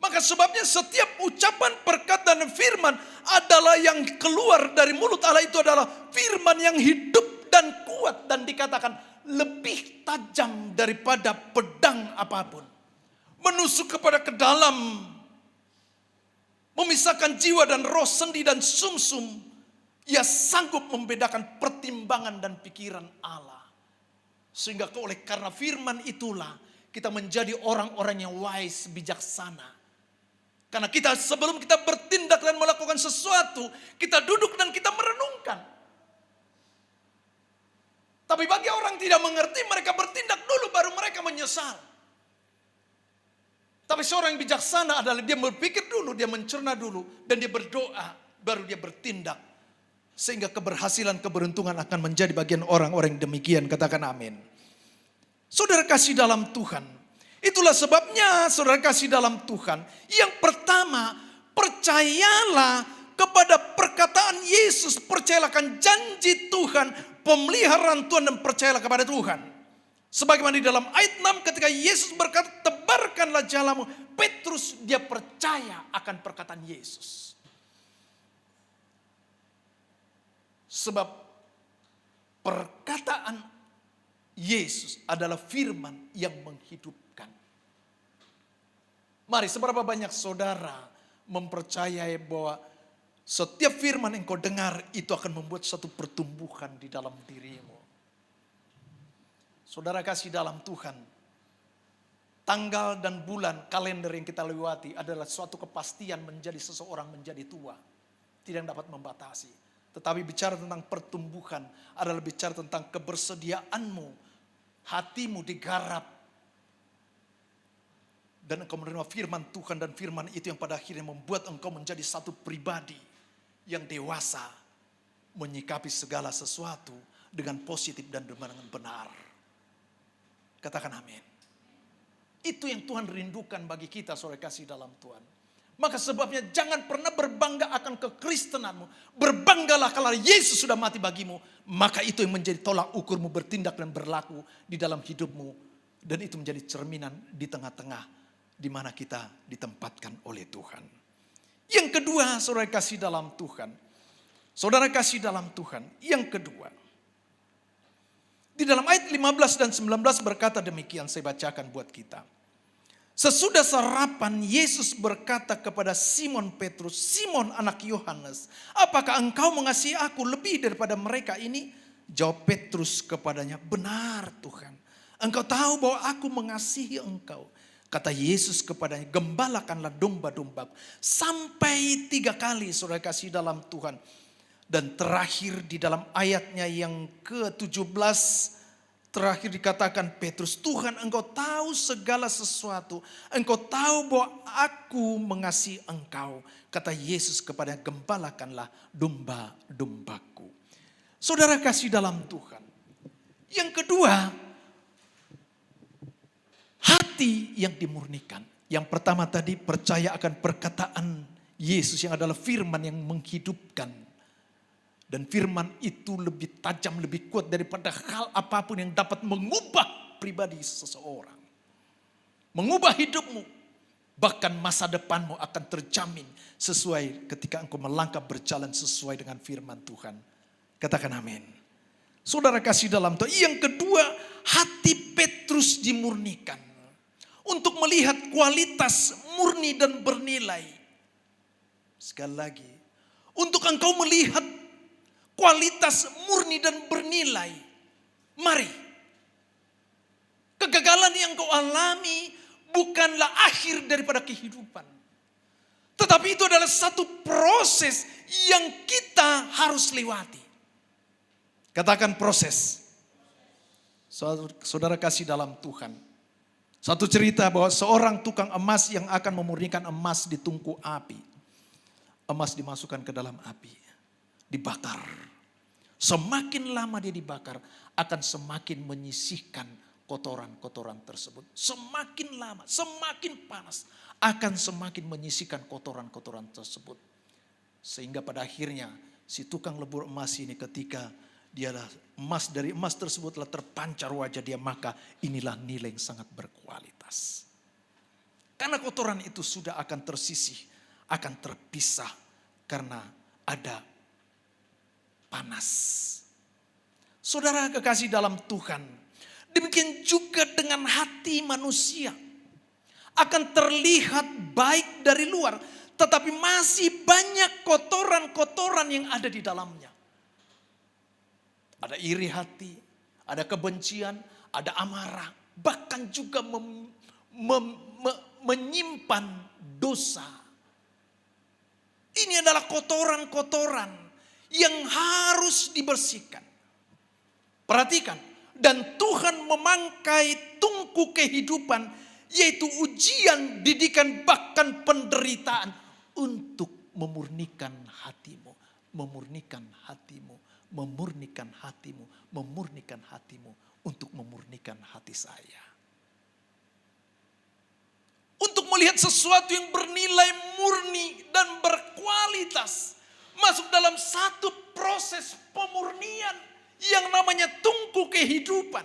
Maka sebabnya setiap ucapan, perkataan dan firman adalah yang keluar dari mulut Allah itu adalah firman yang hidup dan kuat. Dan dikatakan lebih tajam daripada pedang apapun. Menusuk kepada ke dalam. Memisahkan jiwa dan roh, sendi dan sumsum. Ia sanggup membedakan pertimbangan dan pikiran Allah. Sehingga oleh karena firman itulah kita menjadi orang-orang yang wise, bijaksana. Karena kita sebelum kita bertindak dan melakukan sesuatu, kita duduk dan kita merenungkan. Tapi bagi orang tidak mengerti, mereka bertindak dulu baru mereka menyesal. Tapi seorang yang bijaksana adalah dia berpikir dulu, dia mencerna dulu, dan dia berdoa, baru dia bertindak. Sehingga keberhasilan, keberuntungan akan menjadi bagian orang-orang yang demikian. Katakan amin. Saudara kasih dalam Tuhan, Itulah sebabnya saudara kasih dalam Tuhan. Yang pertama, percayalah kepada perkataan Yesus. Percayalah akan janji Tuhan, pemeliharaan Tuhan, dan percayalah kepada Tuhan. Sebagaimana di dalam ayat 6 ketika Yesus berkata, tebarkanlah jalamu. Petrus dia percaya akan perkataan Yesus. Sebab perkataan Yesus adalah firman yang menghidupkan. Mari, seberapa banyak saudara mempercayai bahwa setiap firman yang kau dengar itu akan membuat suatu pertumbuhan di dalam dirimu. Saudara kasih dalam Tuhan, tanggal dan bulan kalender yang kita lewati adalah suatu kepastian menjadi seseorang menjadi tua. Tidak dapat membatasi. Tetapi bicara tentang pertumbuhan adalah bicara tentang kebersediaanmu. Hatimu digarap. Dan engkau menerima firman Tuhan, dan firman itu yang pada akhirnya membuat engkau menjadi satu pribadi yang dewasa. Menyikapi segala sesuatu dengan positif dan dengan benar. Katakan amin. Itu yang Tuhan rindukan bagi kita, saudara kasih dalam Tuhan. Maka sebabnya jangan pernah berbangga akan kekristenanmu. Berbanggalah kalau Yesus sudah mati bagimu. Maka itu yang menjadi tolak ukurmu bertindak dan berlaku di dalam hidupmu. Dan itu menjadi cerminan di tengah-tengah di mana kita ditempatkan oleh Tuhan. Yang kedua, saudara kasih dalam Tuhan. Saudara kasih dalam Tuhan. Yang kedua. Di dalam ayat 15 dan 19 berkata demikian, saya bacakan buat kita. Sesudah sarapan, Yesus berkata kepada Simon Petrus, Simon anak Yohanes, apakah engkau mengasihi aku lebih daripada mereka ini? Jawab Petrus kepadanya, benar Tuhan. Engkau tahu bahwa aku mengasihi engkau. Kata Yesus kepadanya, gembalakanlah domba-dombaku. Sampai 3 kali saudara kasih dalam Tuhan. Dan terakhir di dalam ayatnya yang ke-17, terakhir dikatakan Petrus, Tuhan engkau tahu segala sesuatu. Engkau tahu bahwa aku mengasihi engkau. Kata Yesus kepadanya, gembalakanlah domba-dombaku. Saudara kasih dalam Tuhan. Yang kedua, hati yang dimurnikan. Yang pertama tadi percaya akan perkataan Yesus yang adalah firman yang menghidupkan. Dan firman itu lebih tajam, lebih kuat daripada hal apapun yang dapat mengubah pribadi seseorang. Mengubah hidupmu. Bahkan masa depanmu akan terjamin sesuai ketika engkau melangkah berjalan sesuai dengan firman Tuhan. Katakan amin. Saudara kasih dalam Tuhan. Yang kedua, hati Petrus dimurnikan. Untuk melihat kualitas murni dan bernilai. Sekali lagi. Untuk engkau melihat kualitas murni dan bernilai. Mari. Kegagalan yang kau alami bukanlah akhir daripada kehidupan. Tetapi itu adalah satu proses yang kita harus lewati. Katakan proses. Saudara kasih dalam Tuhan. Satu cerita bahwa seorang tukang emas yang akan memurnikan emas di tungku api. Emas dimasukkan ke dalam api. Dibakar. Semakin lama dia dibakar akan semakin menyisihkan kotoran-kotoran tersebut. Semakin lama, semakin panas akan semakin menyisihkan kotoran-kotoran tersebut. Sehingga pada akhirnya si tukang lebur emas ini ketika dari emas tersebut telah terpancar wajah dia, maka inilah nilai yang sangat berkualitas. Karena kotoran itu sudah akan tersisih, akan terpisah karena ada panas. Saudara kekasih dalam Tuhan, demikian juga dengan hati manusia. Akan terlihat baik dari luar, tetapi masih banyak kotoran-kotoran yang ada di dalamnya. Ada iri hati, ada kebencian, ada amarah, bahkan juga menyimpan dosa. Ini adalah kotoran-kotoran yang harus dibersihkan. Perhatikan, dan Tuhan memangkai tungku kehidupan, yaitu ujian, didikan, bahkan penderitaan untuk memurnikan hatimu, memurnikan hatimu. Memurnikan hatimu, memurnikan hatimu untuk memurnikan hati saya. melihat sesuatu yang bernilai murni dan berkualitas masuk dalam satu proses pemurnian yang namanya tungku kehidupan.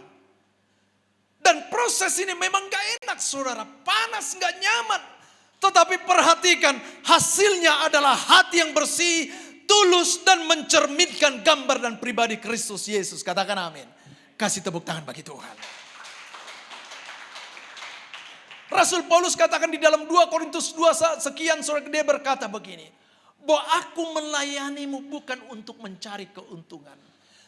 Dan proses ini memang gak enak saudara, panas gak nyaman. Tetapi perhatikan, hasilnya adalah hati yang bersih, tulus dan mencerminkan gambar dan pribadi Kristus Yesus. Katakan amin. Kasih tepuk tangan bagi Tuhan. Rasul Paulus katakan di dalam 2 Korintus 2 sekian saudara, dia berkata begini, bahwa aku melayanimu bukan untuk mencari keuntungan.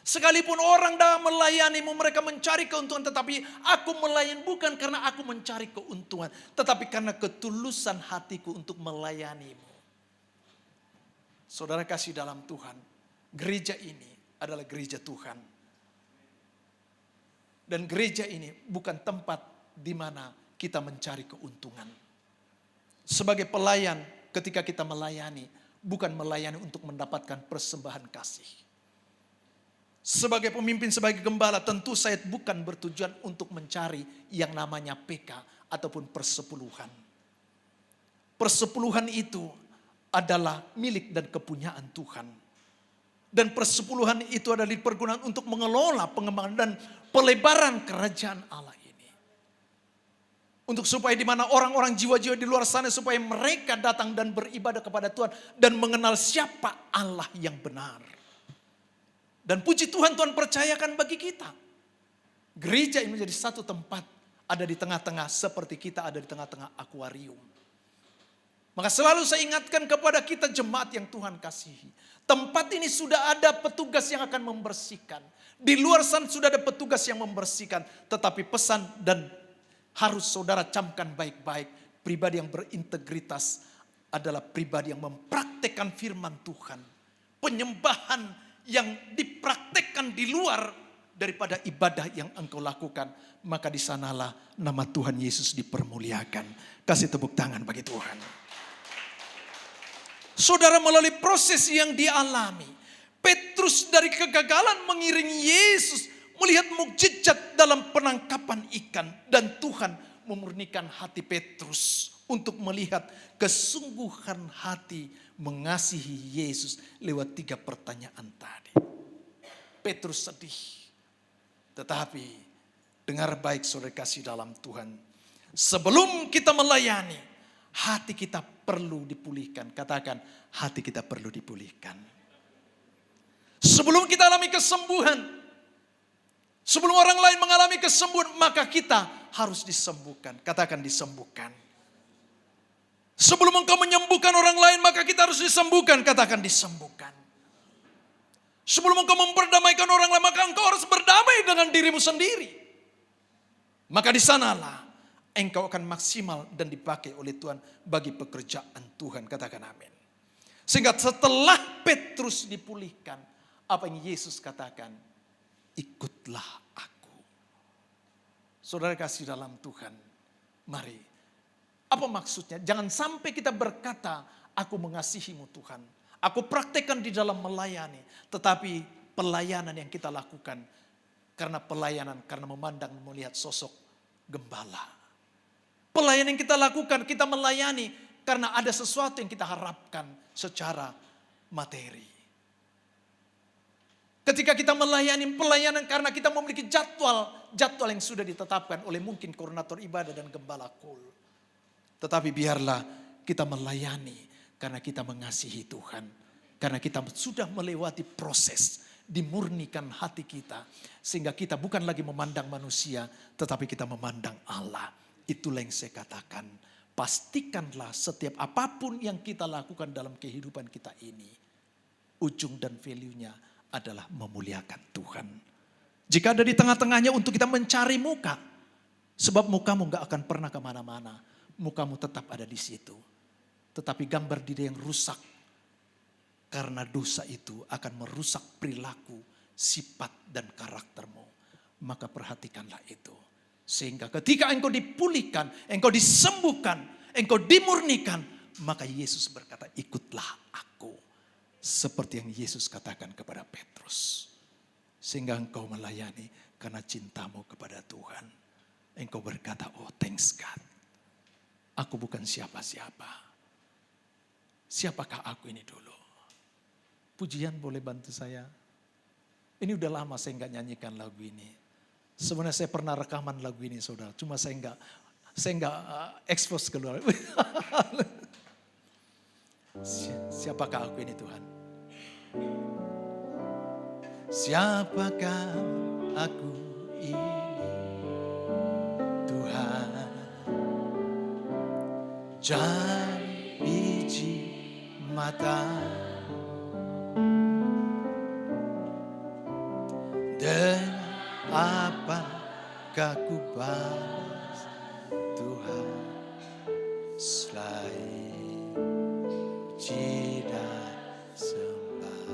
Sekalipun orang dalam melayanimu mereka mencari keuntungan, tetapi aku melayani bukan karena aku mencari keuntungan, tetapi karena ketulusan hatiku untuk melayanimu. Saudara kasih dalam Tuhan, gereja ini adalah gereja Tuhan. Dan gereja ini bukan tempat di mana kita mencari keuntungan. Sebagai pelayan, ketika kita melayani, bukan melayani untuk mendapatkan persembahan kasih. Sebagai pemimpin, sebagai gembala, tentu saya bukan bertujuan untuk mencari yang namanya PK ataupun persepuluhan. Persepuluhan itu adalah milik dan kepunyaan Tuhan. Dan persepuluhan itu adalah dipergunakan untuk mengelola pengembangan dan pelebaran kerajaan Allah ini. Untuk supaya di mana orang-orang jiwa-jiwa di luar sana supaya mereka datang dan beribadah kepada Tuhan dan mengenal siapa Allah yang benar. Dan puji Tuhan, Tuhan percayakan bagi kita. Gereja ini menjadi satu tempat ada di tengah-tengah seperti kita ada di tengah-tengah akuarium. Maka selalu saya ingatkan kepada kita jemaat yang Tuhan kasihi. Tempat ini sudah ada petugas yang akan membersihkan. Di luar sana sudah ada petugas yang membersihkan. Tetapi pesan dan harus saudara camkan baik-baik. Pribadi yang berintegritas adalah pribadi yang mempraktekkan firman Tuhan. Penyembahan yang dipraktekkan di luar daripada ibadah yang engkau lakukan. Maka di sanalah nama Tuhan Yesus dipermuliakan. Kasih tepuk tangan bagi Tuhan. Saudara, melalui proses yang dialami, Petrus dari kegagalan mengiringi Yesus melihat mukjizat dalam penangkapan ikan. Dan Tuhan memurnikan hati Petrus untuk melihat kesungguhan hati mengasihi Yesus lewat 3 pertanyaan tadi. Petrus sedih. Tetapi dengar baik saudara kasih dalam Tuhan. Sebelum kita melayani, hati kita perlu dipulihkan. Katakan, hati kita perlu dipulihkan. Sebelum kita alami kesembuhan, sebelum orang lain mengalami kesembuhan, maka kita harus disembuhkan. Katakan disembuhkan. Sebelum engkau menyembuhkan orang lain, maka kita harus disembuhkan. Katakan disembuhkan. Sebelum engkau memperdamaikan orang lain, maka engkau harus berdamai dengan dirimu sendiri. Maka di sanalah engkau akan maksimal dan dipakai oleh Tuhan bagi pekerjaan Tuhan. Katakan amin. Sehingga setelah Petrus dipulihkan, apa yang Yesus katakan? Ikutlah aku. Saudara kasih dalam Tuhan, mari. Apa maksudnya? Jangan sampai kita berkata, aku mengasihimu Tuhan. Aku praktekkan di dalam melayani. Tetapi pelayanan yang kita lakukan, karena pelayanan, karena memandang melihat sosok gembala. Pelayanan yang kita lakukan, kita melayani karena ada sesuatu yang kita harapkan secara materi. Ketika kita melayani pelayanan karena kita memiliki jadwal yang sudah ditetapkan oleh mungkin koordinator ibadah dan gembala kul. Tetapi biarlah kita melayani karena kita mengasihi Tuhan. Karena kita sudah melewati proses dimurnikan hati kita. Sehingga kita bukan lagi memandang manusia, tetapi kita memandang Allah. Itulah yang saya katakan. Pastikanlah setiap apapun yang kita lakukan dalam kehidupan kita ini, ujung dan value-nya adalah memuliakan Tuhan. Jika ada di tengah-tengahnya untuk kita mencari muka, sebab mukamu gak akan pernah kemana-mana. Mukamu tetap ada di situ. Tetapi gambar diri yang rusak. Karena dosa itu akan merusak perilaku, sifat dan karaktermu. Maka perhatikanlah itu. Sehingga ketika engkau dipulihkan, engkau disembuhkan, engkau dimurnikan. Maka Yesus berkata, ikutlah aku. Seperti yang Yesus katakan kepada Petrus. Sehingga engkau melayani karena cintamu kepada Tuhan. Engkau berkata, oh thanks God. aku bukan siapa-siapa. Siapakah aku ini dulu? Pujian boleh bantu saya? Ini udah lama saya nggak nyanyikan lagu ini. Sebenarnya saya pernah rekaman lagu ini saudara. Cuma saya nggak expose keluar. Siapakah aku ini Tuhan? Siapakah aku ini Tuhan? Jari biji mata dan apakah ku balas Tuhan selain puji dan sembah.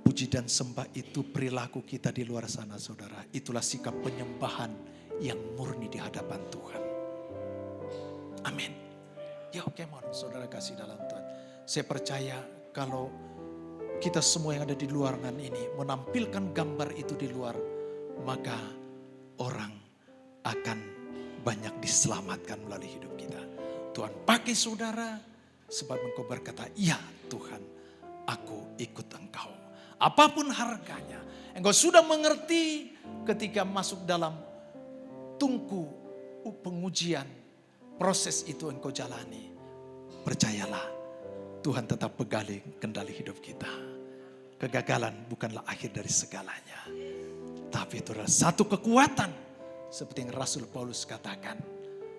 Puji dan sembah itu perilaku kita di luar sana saudara. Itulah sikap penyembahan yang murni di hadapan Tuhan. Amin. Ya oke, mohon saudara kasih dalam Tuhan. Saya percaya kalau kita semua yang ada di luaran ini menampilkan gambar itu di luar, maka orang akan banyak diselamatkan melalui hidup kita. Tuhan pakai saudara sebab engkau berkata, ya Tuhan, aku ikut engkau. Apapun harganya, engkau sudah mengerti ketika masuk dalam tungku pengujian, proses itu engkau jalani. Percayalah, Tuhan tetap pegang kendali hidup kita. Kegagalan bukanlah akhir dari segalanya. Tapi itu adalah satu kekuatan. Seperti yang Rasul Paulus katakan,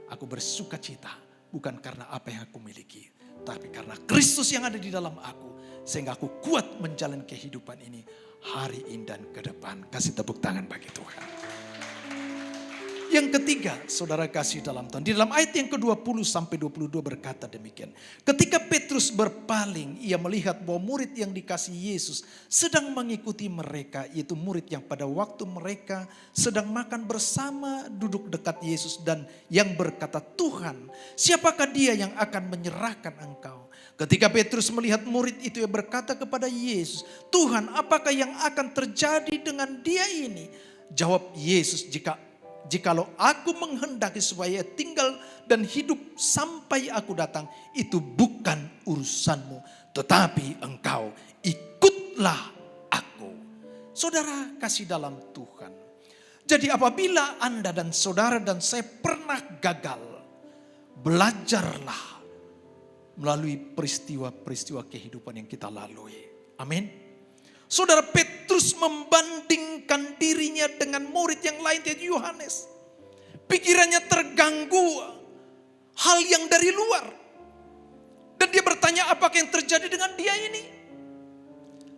aku bersuka cita bukan karena apa yang aku miliki, tapi karena Kristus yang ada di dalam aku. Sehingga aku kuat menjalani kehidupan ini hari ini dan ke depan. Kasih tepuk tangan bagi Tuhan. Yang ketiga, saudara kasih dalam Tuhan. Di dalam ayat yang ke-20 sampai 22 berkata demikian. Ketika Petrus berpaling, ia melihat bahwa murid yang dikasih Yesus sedang mengikuti mereka. Yaitu murid yang pada waktu mereka sedang makan bersama duduk dekat Yesus. Dan yang berkata, Tuhan, siapakah dia yang akan menyerahkan engkau? Ketika Petrus melihat murid itu, ia berkata kepada Yesus, Tuhan, apakah yang akan terjadi dengan dia ini? Jawab Yesus, jikalau aku menghendaki supaya tinggal dan hidup sampai aku datang, itu bukan urusanmu, tetapi engkau ikutlah aku. Saudara kasih dalam Tuhan. Jadi apabila Anda dan saudara dan saya pernah gagal, belajarlah melalui peristiwa-peristiwa kehidupan yang kita lalui. Amin. Saudara, Petrus membandingkan dirinya dengan murid yang lain, yaitu Yohanes. Pikirannya terganggu hal yang dari luar. Dan dia bertanya, apakah yang terjadi dengan dia ini?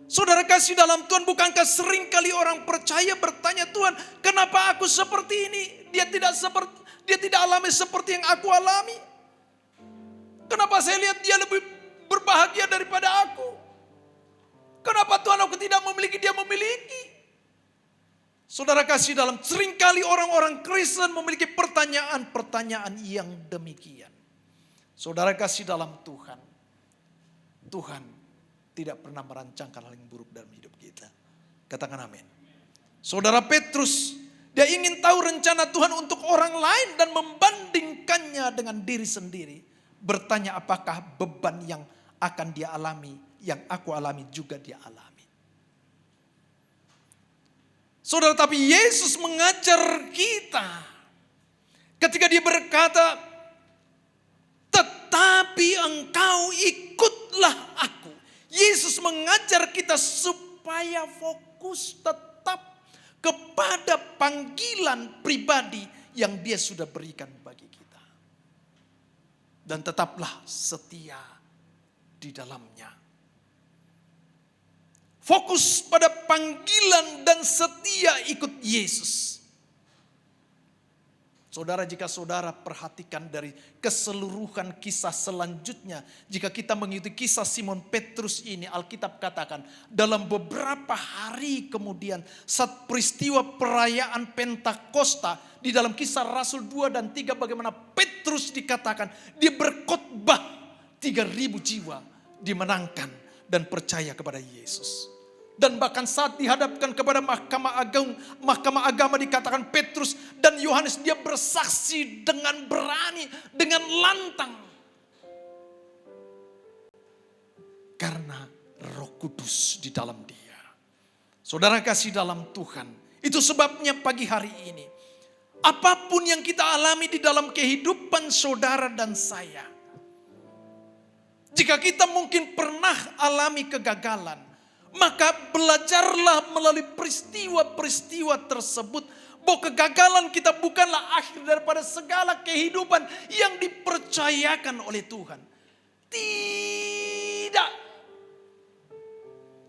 Saudara kasih dalam Tuhan, bukankah sering kali orang percaya bertanya, Tuhan, kenapa aku seperti ini? Dia tidak alami seperti yang aku alami. Kenapa saya lihat dia lebih berbahagia daripada aku? Kenapa Tuhan aku tidak memiliki, dia memiliki? Saudara kasih dalam, seringkali orang-orang Kristen memiliki pertanyaan-pertanyaan yang demikian. Saudara kasih dalam Tuhan. Tuhan tidak pernah merancangkan hal yang buruk dalam hidup kita. Katakan amin. Saudara Petrus, dia ingin tahu rencana Tuhan untuk orang lain dan membandingkannya dengan diri sendiri. Bertanya apakah beban yang akan dia alami, yang aku alami juga dia alami. Saudara, tapi Yesus mengajar kita. Ketika dia berkata, tetapi engkau ikutlah aku. Yesus mengajar kita supaya fokus tetap kepada panggilan pribadi yang dia sudah berikan bagi kita. Dan tetaplah setia di dalamnya. Fokus pada panggilan dan setia ikut Yesus. Saudara, jika saudara perhatikan dari keseluruhan kisah selanjutnya, jika kita mengikuti kisah Simon Petrus ini, Alkitab katakan dalam beberapa hari kemudian saat peristiwa perayaan Pentakosta, di dalam kisah Rasul 2 dan 3 bagaimana Petrus dikatakan dia berkhotbah, 3.000 jiwa dimenangkan dan percaya kepada Yesus. Dan bahkan saat dihadapkan kepada mahkamah agama dikatakan Petrus dan Yohanes, dia bersaksi dengan berani, dengan lantang. Karena Roh Kudus di dalam dia. Saudara kasih dalam Tuhan, itu sebabnya pagi hari ini, apapun yang kita alami di dalam kehidupan saudara dan saya, jika kita mungkin pernah alami kegagalan, maka belajarlah melalui peristiwa-peristiwa tersebut bahwa kegagalan kita bukanlah akhir daripada segala kehidupan yang dipercayakan oleh Tuhan. Tidak.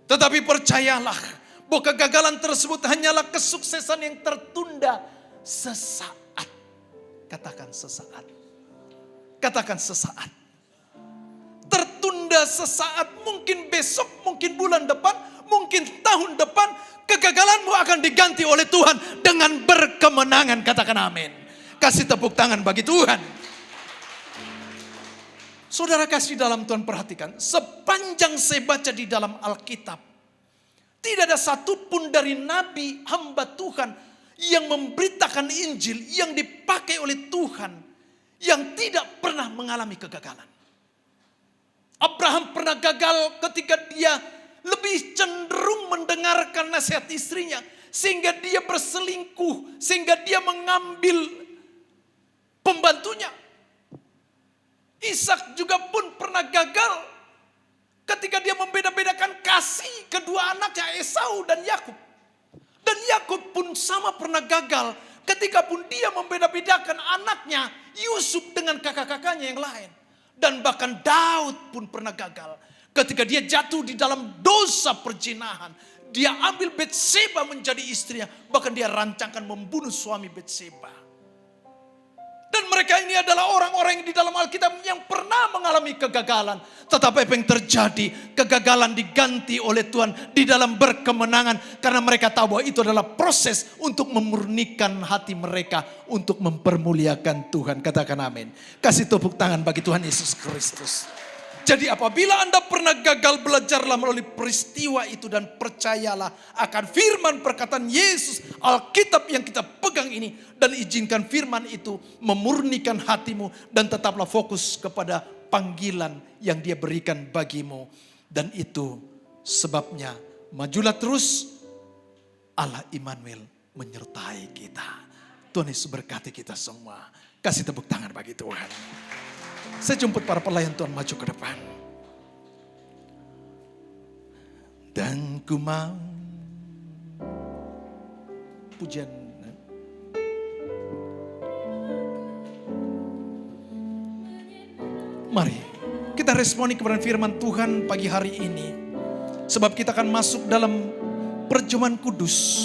Tetapi percayalah bahwa kegagalan tersebut hanyalah kesuksesan yang tertunda sesaat. Katakan sesaat. Katakan sesaat. Tertunda sesaat, mungkin besok, mungkin bulan depan, mungkin tahun depan, kegagalanmu akan diganti oleh Tuhan dengan berkemenangan. Katakan amin. Kasih tepuk tangan bagi Tuhan. Saudara kasih dalam Tuhan, perhatikan, sepanjang saya baca di dalam Alkitab, tidak ada satupun dari nabi hamba Tuhan yang memberitakan Injil, yang dipakai oleh Tuhan, yang tidak pernah mengalami kegagalan. Abraham pernah gagal ketika dia lebih cenderung mendengarkan nasihat istrinya, sehingga dia berselingkuh, sehingga dia mengambil pembantunya. Ishak juga pun pernah gagal ketika dia membeda-bedakan kasih kedua anaknya Esau dan Yakub. Dan Yakub pun sama pernah gagal ketika pun dia membeda-bedakan anaknya Yusuf dengan kakak-kakaknya yang lain. Dan bahkan Daud pun pernah gagal ketika dia jatuh di dalam dosa perzinahan. Dia ambil Betseba menjadi istrinya, bahkan dia rancangkan membunuh suami Betseba. Dan mereka ini adalah orang-orang yang di dalam Alkitab yang pernah mengalami kegagalan. Tetapi apa yang terjadi? Kegagalan diganti oleh Tuhan di dalam berkemenangan. Karena mereka tahu bahwa itu adalah proses untuk memurnikan hati mereka, untuk mempermuliakan Tuhan. Katakan amin. Kasih tepuk tangan bagi Tuhan Yesus Kristus. Jadi apabila Anda pernah gagal, belajarlah melalui peristiwa itu dan percayalah akan firman perkataan Yesus, Alkitab yang kita pegang ini. Dan izinkan firman itu memurnikan hatimu dan tetaplah fokus kepada panggilan yang dia berikan bagimu. Dan itu sebabnya majulah terus, Allah Immanuel menyertai kita. Tuhan Yesus berkati kita semua. Kasih tepuk tangan bagi Tuhan. Saya jemput para pelayan Tuhan maju ke depan. Dan ku mau pujian. Mari kita responi kepada firman Tuhan pagi hari ini. Sebab kita akan masuk dalam perjamuan kudus.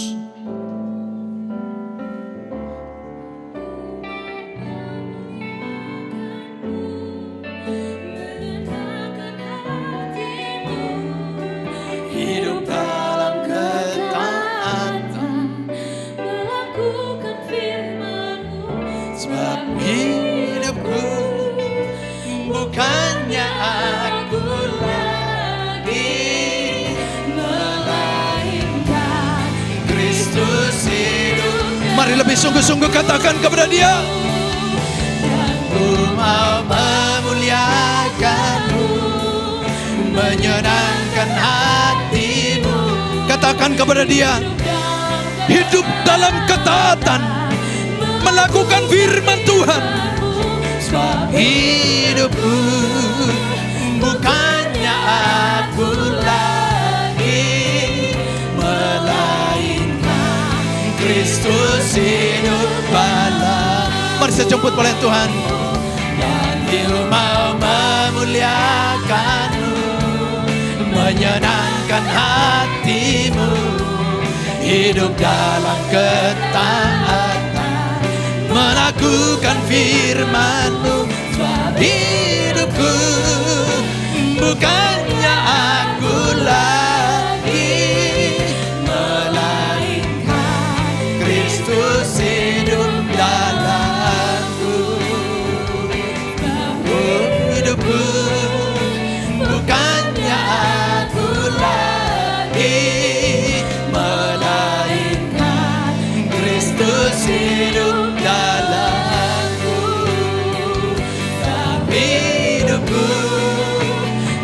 Mari lebih sungguh-sungguh katakan kepada dia. Aku mau memuliakanmu, menyenangkan hatimu. Katakan kepada dia. Hidup dalam ketaatan, melakukan firman Tuhan. Sebab hidupku bukannya aku lagi, melainkan Kristus hidup dalam. Mari saya jemput oleh Tuhan. Dan Dia mau memuliakanmu, menyenangkan hatimu, hidup dalam ketaatan, melakukan firman-Mu. Sebab hidupku bukannya aku lagi, melainkan Kristus hidup dalamku. Hidupku bukannya aku lagi, Kristus hidup dalamku. Tapi hidupku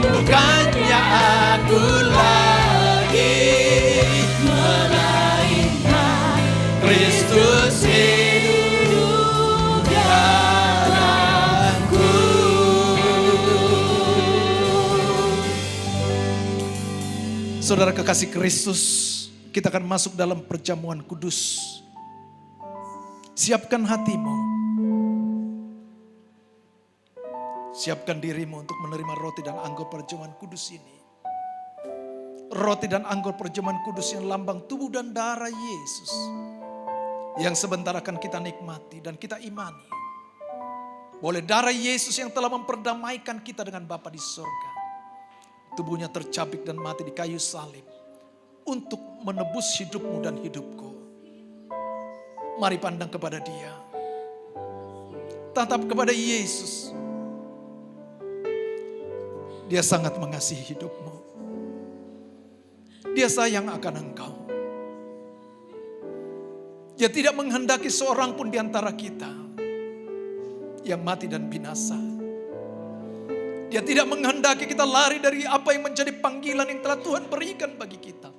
bukannya aku lagi, melainkan Kristus hidup dalamku. Saudara kekasih Kristus, kita akan masuk dalam perjamuan kudus. Siapkan hatimu. Siapkan dirimu untuk menerima roti dan anggur perjamuan kudus ini. Roti dan anggur perjamuan kudus yang lambang tubuh dan darah Yesus. Yang sebentar akan kita nikmati dan kita imani. Oleh darah Yesus yang telah memperdamaikan kita dengan Bapa di sorga. Tubuhnya tercabik dan mati di kayu salib. Untuk menebus hidupmu dan hidupku. Mari pandang kepada Dia. Tatap kepada Yesus. Dia sangat mengasihi hidupmu. Dia sayang akan engkau. Dia tidak menghendaki seorang pun di antara kita yang mati dan binasa. Dia tidak menghendaki kita lari dari apa yang menjadi panggilan yang telah Tuhan berikan bagi kita.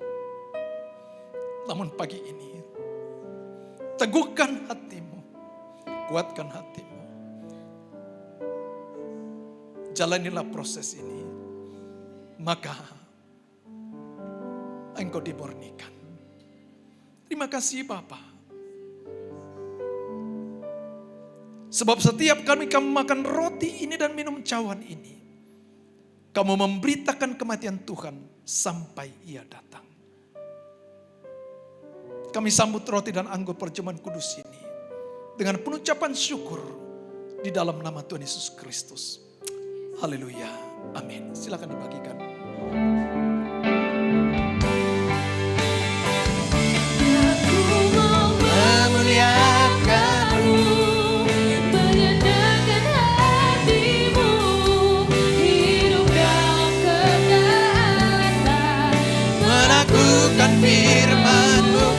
Namun pagi ini, teguhkan hatimu, kuatkan hatimu. Jalanilah proses ini, maka engkau dimurnikan. Terima kasih Bapa. Sebab setiap kali kamu makan roti ini dan minum cawan ini, kamu memberitakan kematian Tuhan sampai Ia datang. Kami sambut roti dan anggur perjamuan kudus ini dengan pengucapan syukur di dalam nama Tuhan Yesus Kristus. Haleluya. Amin. Silakan dibagikan. Aku mau memuliakan-Mu, menyenangkan hati-Mu, hidup dalam ketaatan, Melakukan firman-Mu,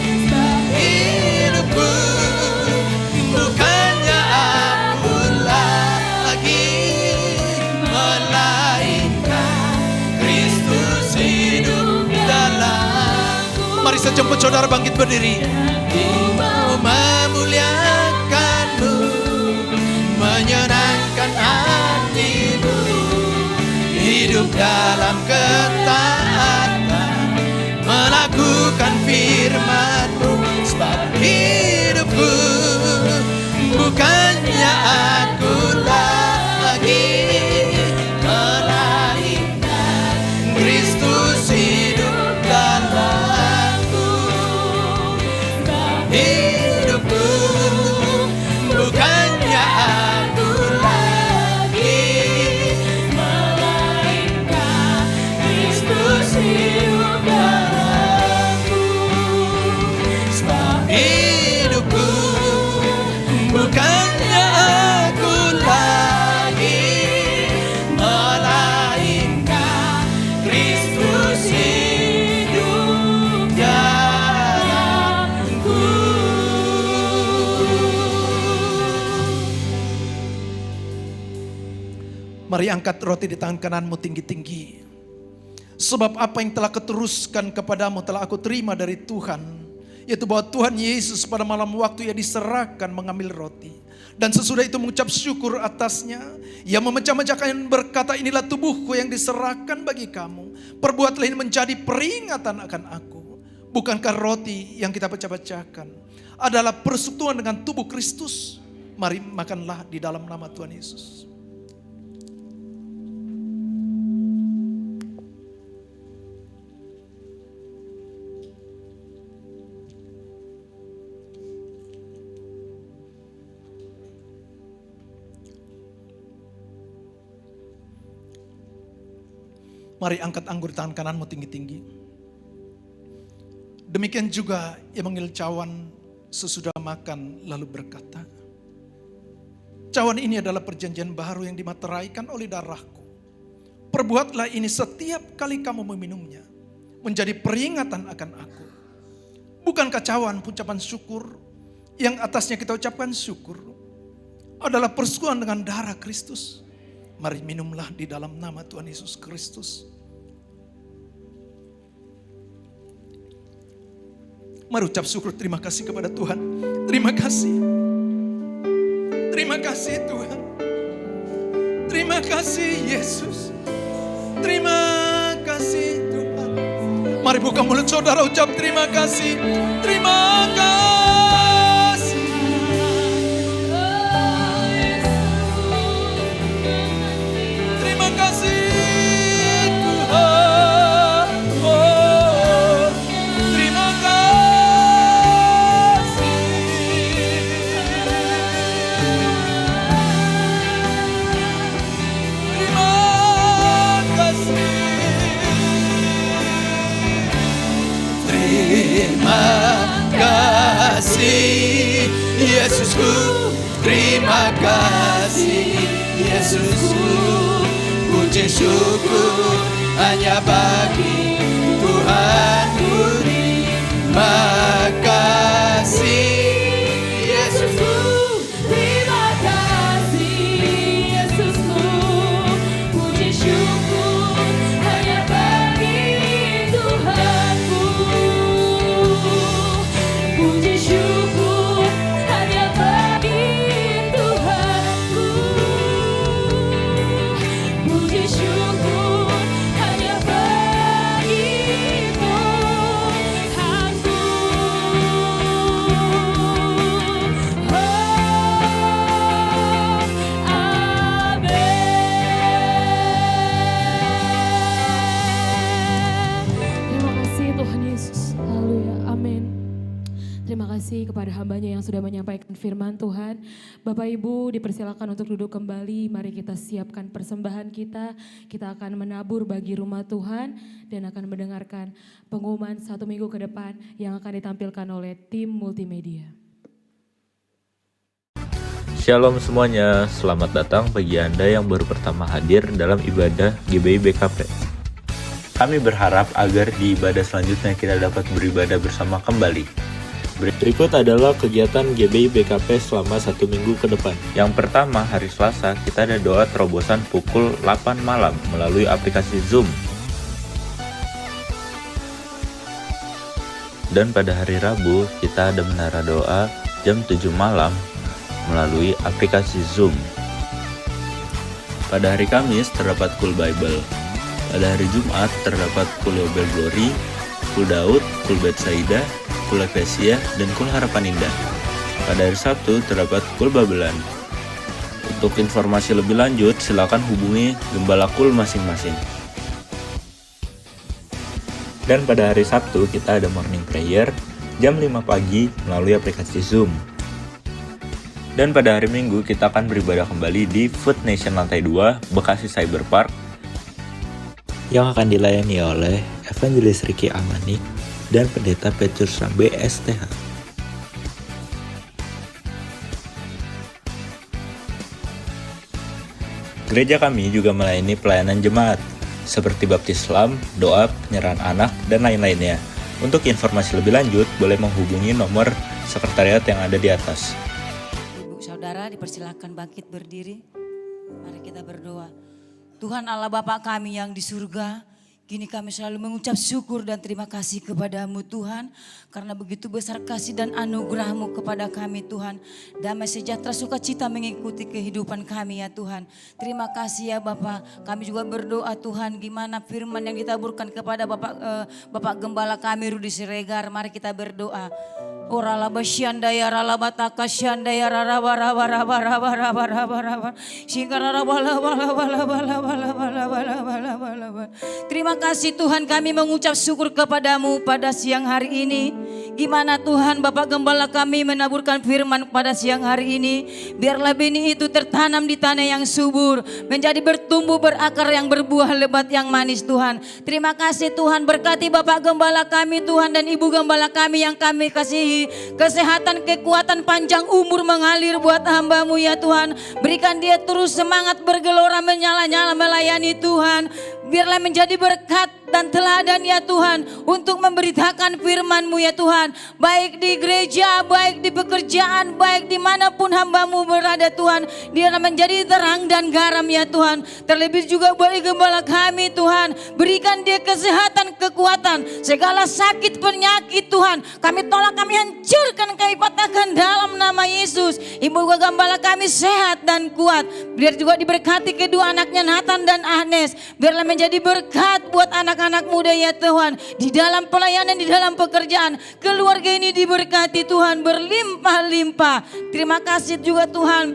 hidupku bukannya aku lagi, melainkan Kristus hidup dalamku. Mari sejemput saudara bangkit berdiri. Aku mau memuliakan-Mu, menyenangkan hati-Mu, hidup dalam ketaatan, melakukan firman-Mu. Sebab hidupku bukannya aku lagi, melainkan Kristus hidup dalamku. Sebab hidupku bukannya aku lagi, melainkan Kristus hidup dalamku. Sebab hidupku bukannya aku lagi, melainkan Kristus hidup dalamku. Mari angkat roti di tangan kananmu tinggi-tinggi. Sebab apa yang telah kuteruskan kepadamu telah aku terima dari Tuhan. Yaitu bahwa Tuhan Yesus pada malam waktu Ia diserahkan mengambil roti. Dan sesudah itu mengucap syukur atasnya. Ia memecah-mecahkan dan berkata, inilah tubuhku yang diserahkan bagi kamu. Perbuatlah ini menjadi peringatan akan aku. Bukankah roti yang kita pecah-pecahkan adalah persekutuan dengan tubuh Kristus? Mari makanlah di dalam nama Tuhan Yesus. Mari angkat anggur tangan kananmu tinggi-tinggi. Demikian juga ia mengambil cawan sesudah makan lalu berkata, cawan ini adalah perjanjian baru yang dimateraikan oleh darahku. Perbuatlah ini setiap kali kamu meminumnya, menjadi peringatan akan aku. Bukankah cawan ucapan syukur yang atasnya kita ucapkan syukur adalah persekutuan dengan darah Kristus. Mari minumlah di dalam nama Tuhan Yesus Kristus. Mari ucap syukur, terima kasih kepada Tuhan. Terima kasih. Terima kasih Tuhan. Terima kasih Yesus. Terima kasih Tuhan. Mari buka mulut saudara, ucap terima kasih. Terima kasih. Terima kasih Tuhan. Oh, terima kasih. Terima kasih. Terima kasih Yesusku, terima kasih Yesusku. Puji syukur hanya bagi Tuhanku. Terima kasih Yesusku. Terima kasih Yesusku, puji syukur hanya bagi Tuhanku. Puji syukur hanya bagi Tuhanku. Puji syukur hanya bagi Tuhanku. Terima kasih Tuhan Yesus. Haleluya. Amin. Terima kasih kepada hambanya yang sudah menyampaikan firman Tuhan. Bapak Ibu dipersilakan untuk duduk kembali. Mari kita siapkan persembahan kita. Kita akan menabur bagi rumah Tuhan dan akan mendengarkan pengumuman 1 minggu ke depan yang akan ditampilkan oleh tim multimedia. Shalom semuanya, selamat datang bagi Anda yang baru pertama hadir dalam ibadah GBI BKP. Kami berharap agar di ibadah selanjutnya kita dapat beribadah bersama kembali. Berikut adalah kegiatan GBI BKP selama 1 minggu ke depan. Yang pertama, hari Selasa kita ada doa terobosan pukul 8 malam melalui aplikasi Zoom. Dan pada hari Rabu kita ada menara doa jam 7 malam melalui aplikasi Zoom. Pada hari Kamis terdapat Cool Bible. Pada hari Jumat terdapat Cool Yobel Glory, Cool Daud, Cool Betsaida, Cool Ecclesia, dan Cool Harapan Indah. Pada hari Sabtu terdapat Cool Babelan. Untuk informasi lebih lanjut silakan hubungi gembala Cool masing-masing. Dan pada hari Sabtu kita ada morning prayer jam 5 pagi melalui aplikasi Zoom. Dan pada hari Minggu kita akan beribadah kembali di Food Nation Lantai 2, Bekasi Cyber Park, yang akan dilayani oleh Evangelis Ricky Amanik dan Pendeta Petrus Rambe STH. Gereja kami juga melayani pelayanan jemaat, seperti baptis Islam, doa, penyerahan anak, dan lain-lainnya. Untuk informasi lebih lanjut, boleh menghubungi nomor sekretariat yang ada di atas. Saudara dipersilakan bangkit berdiri. Mari kita berdoa. Tuhan Allah Bapa kami yang di surga, kini kami selalu mengucap syukur dan terima kasih kepadamu Tuhan. Karena begitu besar kasih dan anugerah-Mu kepada kami Tuhan. Damai sejahtera sukacita mengikuti kehidupan kami ya Tuhan. Terima kasih ya Bapa. Kami juga berdoa Tuhan gimana firman yang ditaburkan kepada Bapak Gembala kami Rudi Siregar. Mari kita berdoa. Orala basyanda ya rala bataka syanda ya rara bara bara bara bara bara bara singkara bala bala bala bala bala bala bala bala bala. Terima kasih Tuhan, kami mengucap syukur kepadamu pada siang hari ini. Gimana Tuhan Bapak Gembala kami menaburkan firman pada siang hari ini. Biarlah benih itu tertanam di tanah yang subur, menjadi bertumbuh berakar yang berbuah lebat yang manis Tuhan. Terima kasih Tuhan, berkati Bapak Gembala kami Tuhan dan Ibu Gembala kami yang kami kasihi. Kesehatan, kekuatan, panjang umur mengalir buat hamba-Mu ya Tuhan. Berikan dia terus semangat bergelora menyala-nyala melayani Tuhan. Biarlah menjadi berkat dan teladan ya Tuhan, untuk memberitakan firman-Mu ya Tuhan. Baik di gereja, baik di pekerjaan, baik dimanapun hamba-Mu berada Tuhan. Dia menjadi terang dan garam ya Tuhan. Terlebih juga bagi gembala kami Tuhan. Berikan dia kesehatan, kekuatan. Segala sakit, penyakit Tuhan. Kami tolak, kami hancurkan, kami patahkan dalam nama Yesus. Ibu gembala kami sehat dan kuat. Biar juga diberkati kedua anaknya Nathan dan Agnes. Biarlah menjadi berkat buat anak-anak muda ya Tuhan. Di dalam pelayanan, di dalam pekerjaan. Keluarga ini diberkati Tuhan berlimpah-limpah. Terima kasih juga Tuhan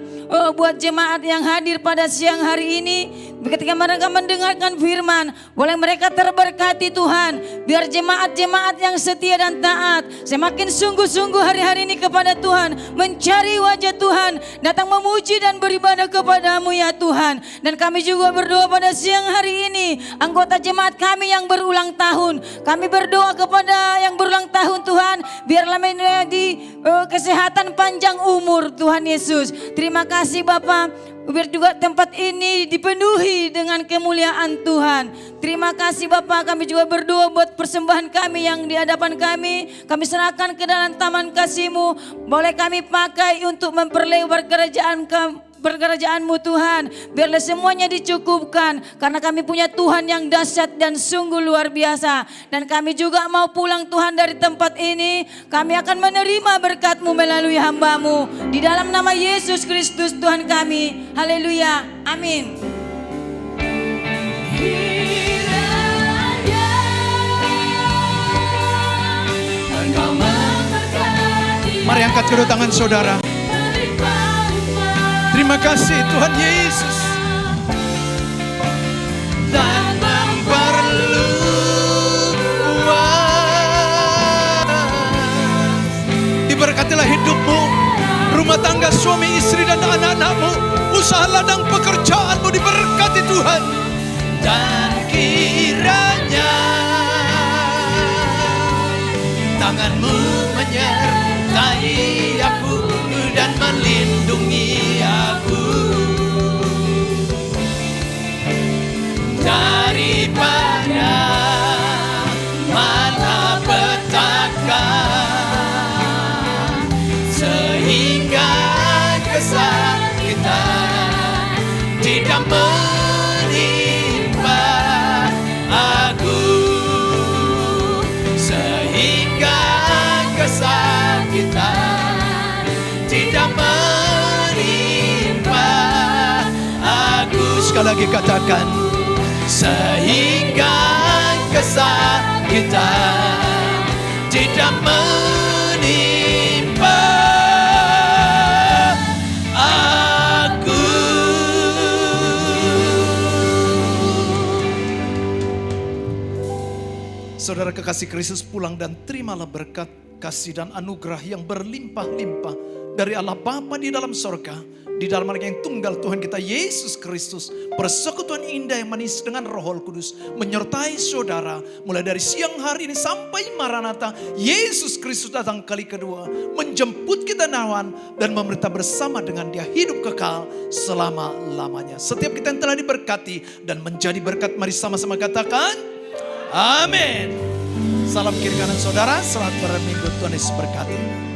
buat jemaat yang hadir pada siang hari ini. Ketika mereka mendengarkan firman, boleh mereka terberkati Tuhan. Biar jemaat-jemaat yang setia dan taat semakin sungguh-sungguh hari-hari ini kepada Tuhan. Mencari wajah Tuhan, datang memuji dan beribadah kepada-Mu ya Tuhan. Dan kami juga berdoa pada siang hari ini, anggota jemaat kami yang berulang tahun. Kami berdoa kepada yang berulang tahun Tuhan, biarlah menjadi kesehatan panjang umur Tuhan Yesus. Terima kasih Bapak. Biar juga tempat ini dipenuhi dengan kemuliaan Tuhan. Terima kasih Bapak, kami juga berdoa buat persembahan kami yang di hadapan kami. Kami serahkan ke dalam taman kasih-Mu. Boleh kami pakai untuk memperlebar kerajaan-Mu Tuhan. Biarlah semuanya dicukupkan. Karena kami punya Tuhan yang dahsyat dan sungguh luar biasa. Dan kami juga mau pulang Tuhan dari tempat ini. Kami akan menerima berkat-Mu melalui hamba-Mu. Di dalam nama Yesus Kristus Tuhan kami. Haleluya. Amin. Kiranya Engkau memberkati Mari angkat kedua tangan saudara. berlimpah-limpah Terima kasih Tuhan Yesus. Dan memperluas. Diberkatilah hidupmu, rumah tangga suami istri dan anak-anakmu, usaha ladang pekerjaanmu diberkati Tuhan. Dan kiranya tangan-Mu menyertai aku dan melindungi aku daripada malapetaka, sehingga kesakitan tidak menimpa aku, sehingga kesakitan tidak menimpa aku. Sekali lagi katakan, sehingga kesakitan tidak menimpa aku. Saudara kekasih Kristus, pulang dan terimalah berkat, kasih dan anugerah yang berlimpah-limpah dari Allah Bapa di dalam sorga, di dalam Anak yang tunggal Tuhan kita Yesus Kristus. Persekutuan indah yang manis dengan Roh Kudus menyertai saudara mulai dari siang hari ini sampai Maranatha. Yesus Kristus datang kali kedua menjemput kita nawan dan memerintah bersama dengan Dia hidup kekal selama-lamanya. Setiap kita yang telah diberkati dan menjadi berkat, mari sama-sama katakan amin. Salam kiri kanan saudara, selamat berminggu, Tuhan Yesus berkati.